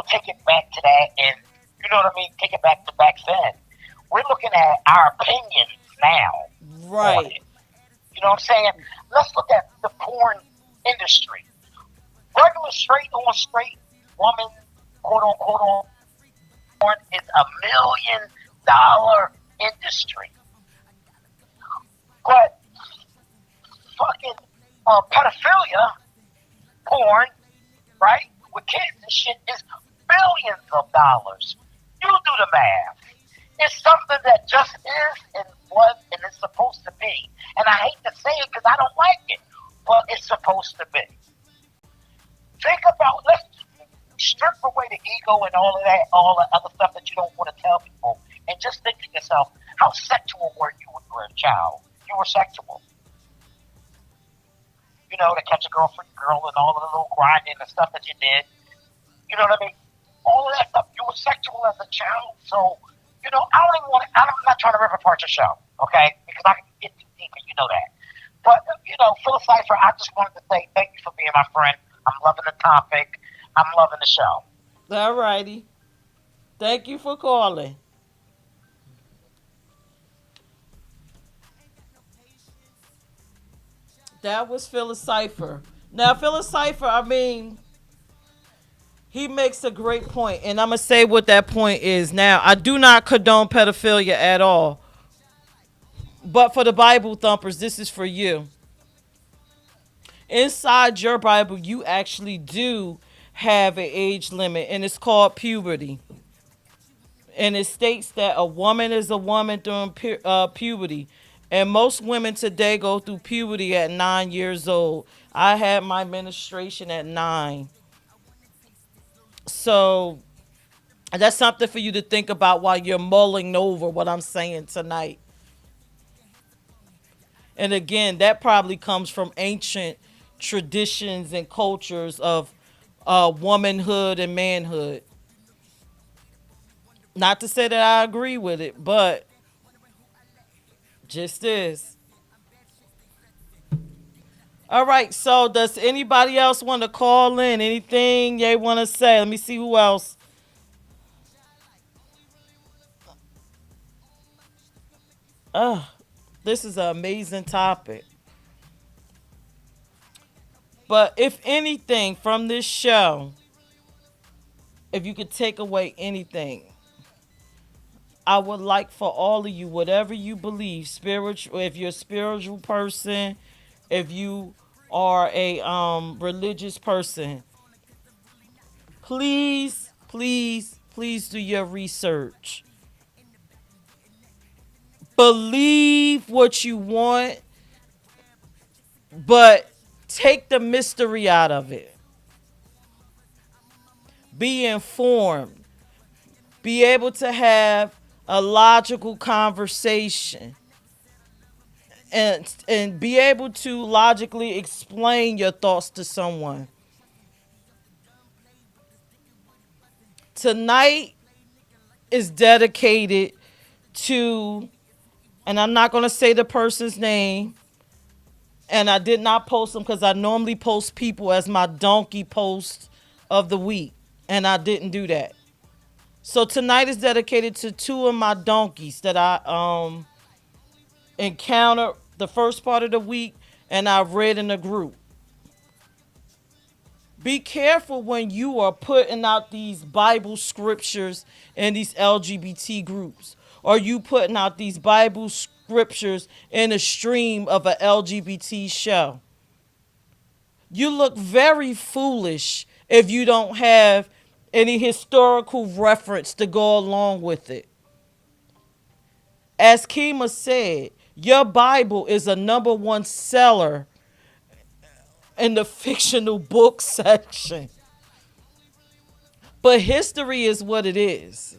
take it back to that and, you know what I mean, take it back to back then. We're looking at our opinions now on Right. it. You know what I'm saying? Let's look at the porn industry. Regular straight on straight woman, quote unquote, on porn is $1 million industry. But fucking pedophilia porn, right, with kids and shit is billions of dollars. You do the math. It's something that just is and was and is supposed to be. And I hate to say it because I don't like it, but it's supposed to be. Think about, let's strip away the ego and all of that, all the other stuff that you don't want to tell people, and just think to yourself, how sexual were you when you were a child? You were sexual. To catch a girl for your girl and all of the little grinding and stuff that you did. You know what I mean? All of that stuff. You were sexual as a child, so I don't even want to. I'm not trying to rip apart your show, okay? Because I can get too deep, and you know that. But Phil Cipher, I just wanted to say thank you for being my friend. I'm loving the topic. I'm loving the show. All righty. Thank you for calling. That was Phyllis Cipher. Now, Phyllis Cipher, I mean, he makes a great point, and I'm gonna say what that point is. Now, I do not condone pedophilia at all, but for the Bible thumpers, this is for you. Inside your Bible, you actually do have an age limit, and it's called puberty. And it states that a woman is a woman during puberty. And most women today go through puberty at 9 years old. I had my menstruation at 9. So that's something for you to think about while you're mulling over what I'm saying tonight. And again, that probably comes from ancient traditions and cultures of womanhood and manhood. Not to say that I agree with it, but just is. All right, so does anybody else want to call in? Anything they want to say? Let me see who else. Uh, this is an amazing topic. But if anything from this show, if you could take away anything, I would like for all of you, whatever you believe, spiritual, if you're a spiritual person, if you are a religious person, please, please, please do your research. Believe what you want, but take the mystery out of it. Be informed. Be able to have a logical conversation and be able to logically explain your thoughts to someone. Tonight is dedicated to, and I'm not going to say the person's name, and I did not post them because I normally post people as my donkey post of the week, and I didn't do that. So tonight is dedicated to two of my donkeys that I encountered the first part of the week, and I read in a group. Be careful when you are putting out these Bible scriptures in these LGBT groups, are you putting out these Bible scriptures in a stream of a LGBT show? You look very foolish if you don't have any historical reference to go along with it. As Kima said, your Bible is a number one seller in the fictional book section. But history is what it is.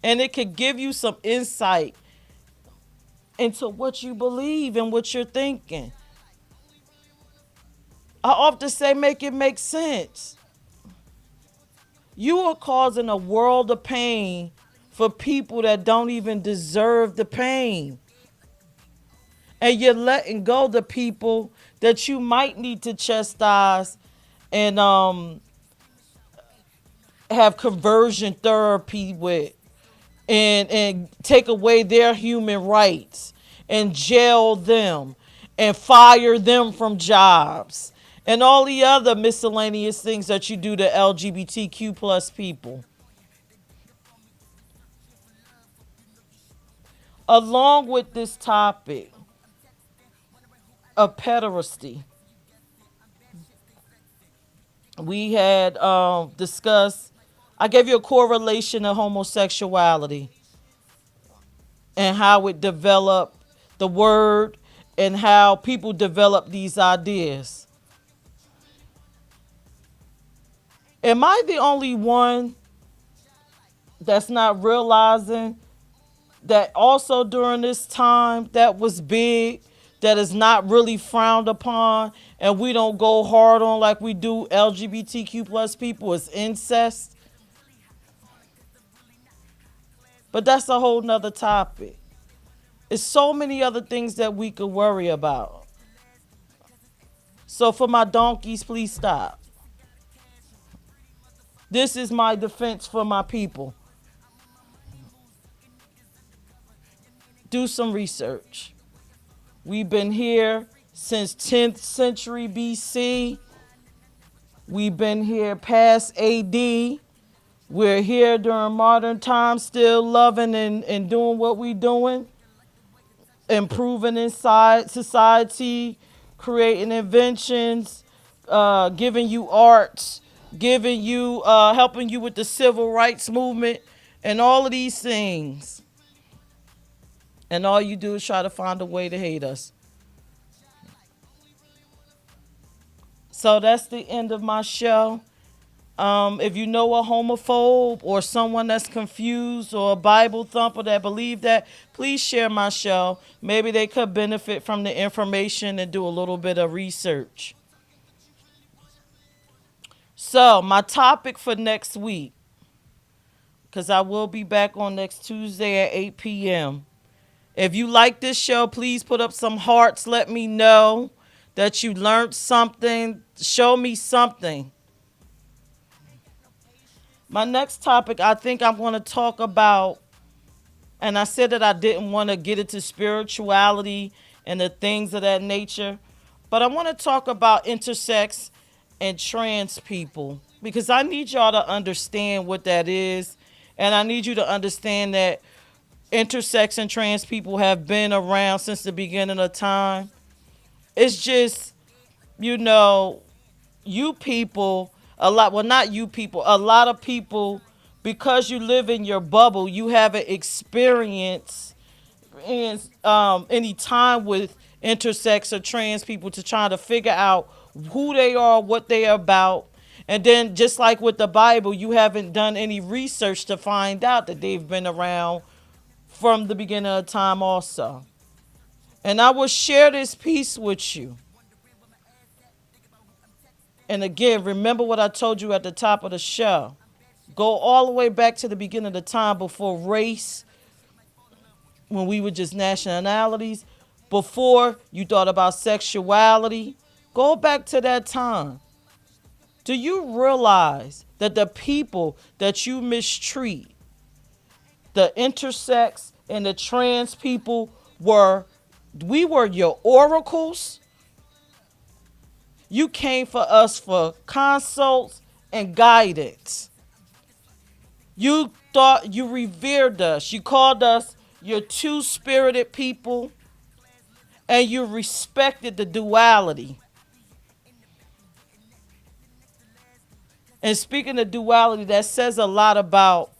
And it could give you some insight into what you believe and what you're thinking. I often say, make it make sense. You are causing a world of pain for people that don't even deserve the pain. And you're letting go the people that you might need to chastise and have conversion therapy with, and take away their human rights and jail them and fire them from jobs and all the other miscellaneous things that you do to LGBTQ plus people. Along with this topic of pederasty, we had discussed, I gave you a correlation of homosexuality and how it developed the word and how people develop these ideas. Am I the only one that's not realizing that also during this time that was big, that is not really frowned upon, and we don't go hard on like we do LGBTQ plus people, is incest? But that's a whole nother topic. It's so many other things that we could worry about. So for my donkeys, please stop. This is my defense for my people. Do some research. We've been here since 10th century BC. We've been here past AD. We're here during modern times, still loving and doing what we're doing, improving inside society, creating inventions, giving you arts, giving you, helping you with the civil rights movement, and all of these things. And all you do is try to find a way to hate us. So that's the end of my show. If you know a homophobe or someone that's confused or a Bible thumper that believe that, please share my show. Maybe they could benefit from the information and do a little bit of research. So my topic for next week, because I will be back on next Tuesday at 8 p.m. If you like this show, please put up some hearts. Let me know that you learned something. Show me something. My next topic, I think I'm going to talk about, and I said that I didn't want to get into spirituality and the things of that nature, but I want to talk about intersex and trans people, because I need y'all to understand what that is, and I need you to understand that intersex and trans people have been around since the beginning of time. It's just, you people, a lot, well, not you people, a lot of people, because you live in your bubble, you haven't experienced any time with intersex or trans people to try to figure out who they are, what they are about. And then just like with the Bible, you haven't done any research to find out that they've been around from the beginning of time also. And I will share this piece with you. And again, remember what I told you at the top of the show. Go all the way back to the beginning of the time before race, when we were just nationalities, before you thought about sexuality. Go back to that time. Do you realize that the people that you mistreat, the intersex and the trans people, we were your oracles? You came for us for consults and guidance. You you revered us. You called us your two-spirited people, and you respected the duality. And speaking of duality, that says a lot about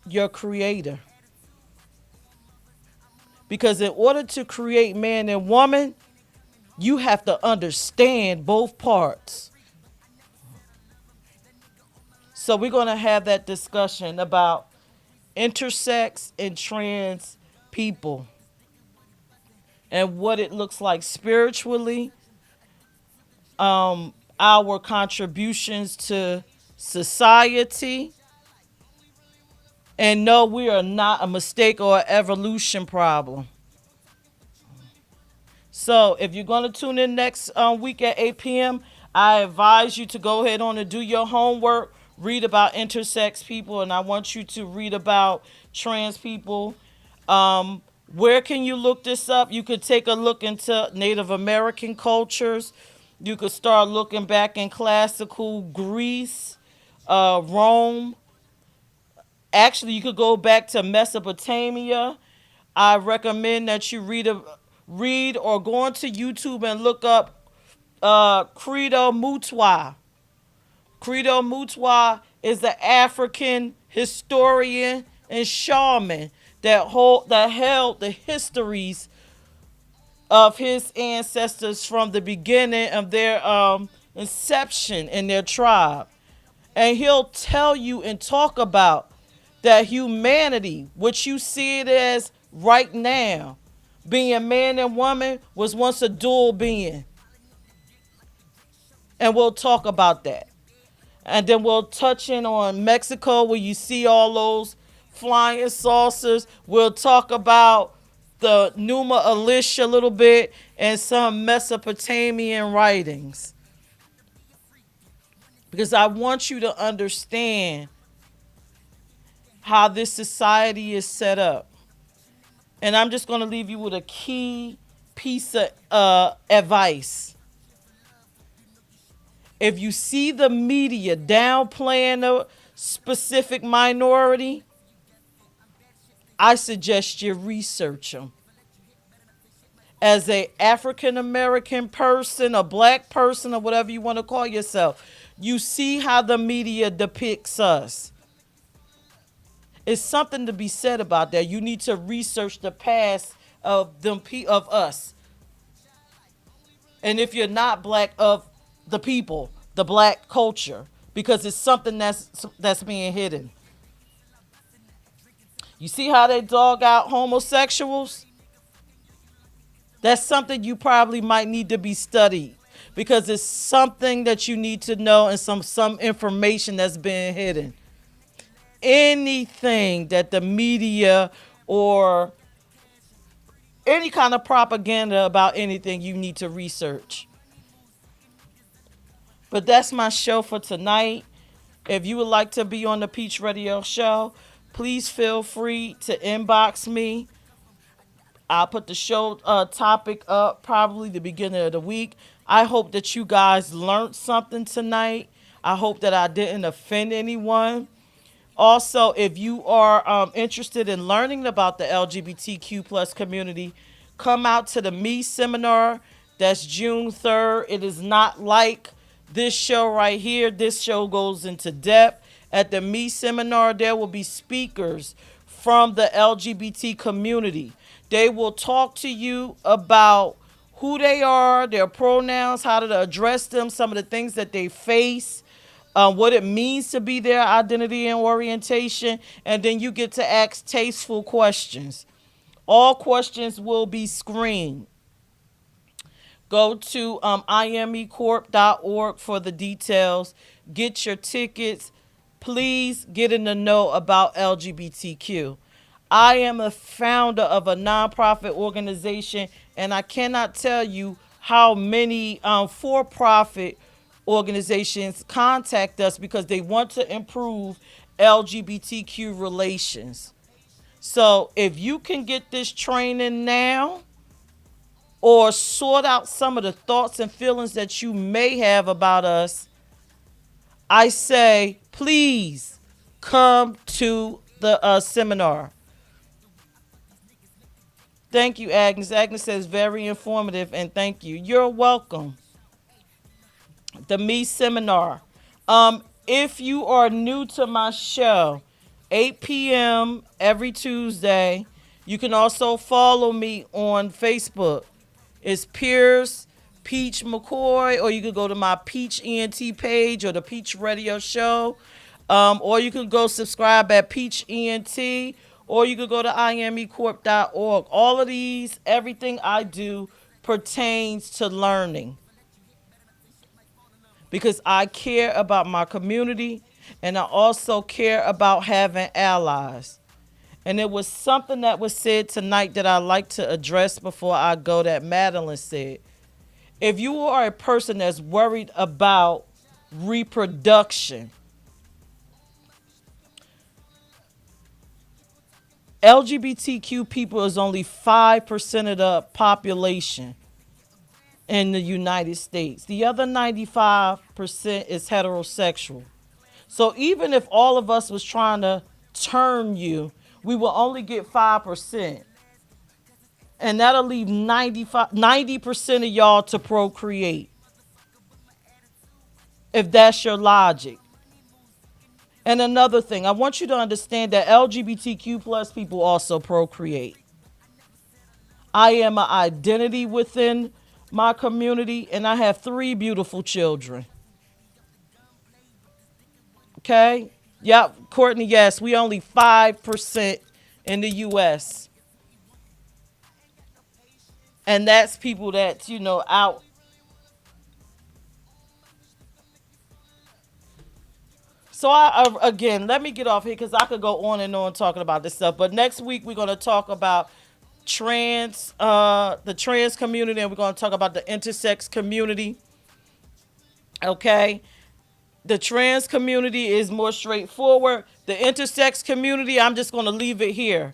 your creator. Because in order to create man and woman, you have to understand both parts. So we're going to have that discussion about intersex and trans people and what it looks like spiritually, our contributions to society. And no, we are not a mistake or an evolution problem. So if you're going to tune in next week at 8 p.m., I advise you to go ahead on and do your homework, read about intersex people, and I want you to read about trans people. Where can you look this up? You could take a look into Native American cultures. You could start looking back in classical Greece, Rome. Actually, you could go back to Mesopotamia. I recommend that you read or go onto YouTube and look up Credo Mutwa. Credo Mutwa is an African historian and shaman that held the histories of his ancestors from the beginning of their inception in their tribe. And he'll tell you and talk about that humanity, which you see it as right now, being man and woman, was once a dual being. And we'll talk about that. And then we'll touch in on Mexico, where you see all those flying saucers. We'll talk about the Numa Elish a little bit and some Mesopotamian writings. Because I want you to understand how this society is set up. And I'm just going to leave you with a key piece of advice. If you see the media downplaying a specific minority, I suggest you research them. As a African American person, a black person, or whatever you want to call yourself, you see how the media depicts us. It's something to be said about that. You need to research the past of us. And if you're not black, of the people, the black culture, because it's something that's being hidden. You see how they dog out homosexuals? That's something you probably might need to be studied, because it's something that you need to know, and some information that's being hidden. Anything that the media or any kind of propaganda about anything, you need to research. But that's my show for tonight. If you would like to be on the Peach Radio Show, please feel free to inbox me. I'll put the show topic up probably the beginning of the week. I hope that you guys learned something tonight. I hope that I didn't offend anyone. Also, if you are interested in learning about the LGBTQ plus community, come out to the Me seminar. That's June 3rd. It is not like this show right here. This show goes into depth. At the Me seminar, there will be speakers from the LGBT community. They will talk to you about who they are, their pronouns, how to address them, some of the things that they face, what it means to be their identity and orientation, and then you get to ask tasteful questions. All questions will be screened. Go to imecorp.org for the details. Get your tickets. Please get in the know about LGBTQ. I am a founder of a nonprofit organization, and I cannot tell you how many for-profit organizations contact us because they want to improve LGBTQ relations. So if you can get this training now, or sort out some of the thoughts and feelings that you may have about us, I say, please come to the seminar. Thank you, Agnes. Agnes says very informative, and thank you. You're welcome. The Me Seminar. If you are new to my show, 8 p.m. every Tuesday. You can also follow me on Facebook. It's Pierce Peach McCoy, or you can go to my Peach ENT page or the Peach Radio Show, or you can go subscribe at Peach ENT, or you can go to imecorp.org. All of these, everything I do pertains to learning because I care about my community and I also care about having allies. And it was something that was said tonight that I like to address before I go that Madeline said. If you are a person that's worried about reproduction, LGBTQ people is only 5% of the population in the United States. The other 95% is heterosexual. So even if all of us was trying to turn you, we will only get 5%. And that'll leave 90% of y'all to procreate, if that's your logic. And another thing, I want you to understand that LGBTQ plus people also procreate. I am an identity within my community, and I have 3 beautiful children. Okay? Yep, Courtney, yes, we only 5% in the U.S. And that's people that's, out. So again, let me get off here because I could go on and on talking about this stuff. But next week we're going to talk about the trans community, and we're going to talk about the intersex community. Okay, the trans community is more straightforward. The intersex community, I'm just going to leave it here.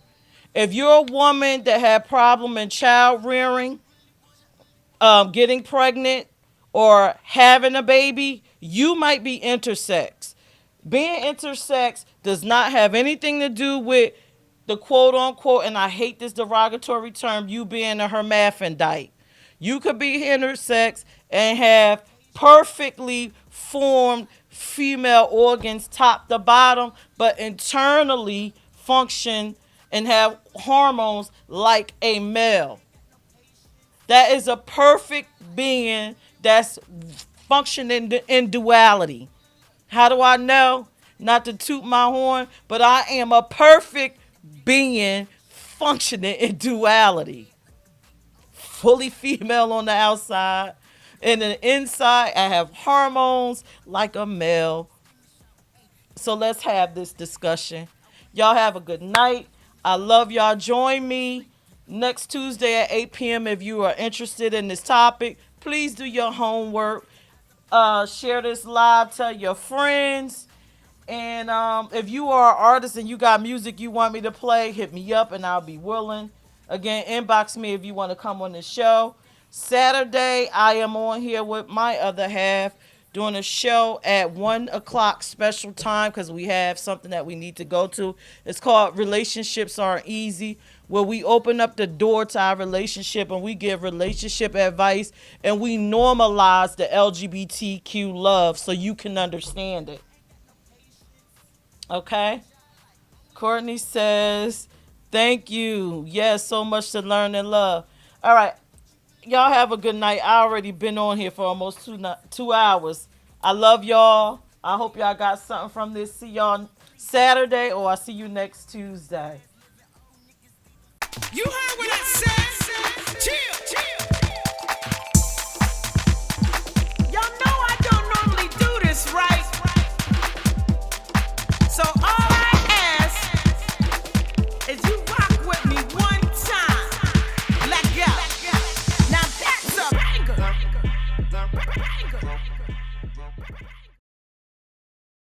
If you're a woman that had problem in child rearing, getting pregnant, or having a baby, you might be intersex. Being intersex does not have anything to do with the quote unquote, and I hate this derogatory term, you being a hermaphrodite. You could be intersex and have perfectly formed female organs top to bottom, but internally function and have hormones like a male. That is a perfect being that's functioning in duality. How do I know? Not to toot my horn, but I am a perfect being functioning in duality. Fully female on the outside. And the inside, I have hormones like a male. So let's have this discussion. Y'all have a good night. I love y'all. Join me next Tuesday at 8 p.m. if you are interested in this topic. Please do your homework. Share this live. Tell your friends. And if you are an artist and you got music you want me to play, hit me up and I'll be willing. Again, inbox me if you want to come on the show. Saturday, I am on here with my other half doing a show at 1 o'clock special time because we have something that we need to go to. It's called Relationships Aren't Easy, where we open up the door to our relationship and we give relationship advice and we normalize the LGBTQ love so you can understand it. Okay? Courtney says, thank you. Yes, so much to learn and love. All right. Y'all have a good night. I already been on here for almost 2 hours. I love y'all. I hope y'all got something from this. See y'all Saturday, or I see you next Tuesday. You heard what I said? Chill.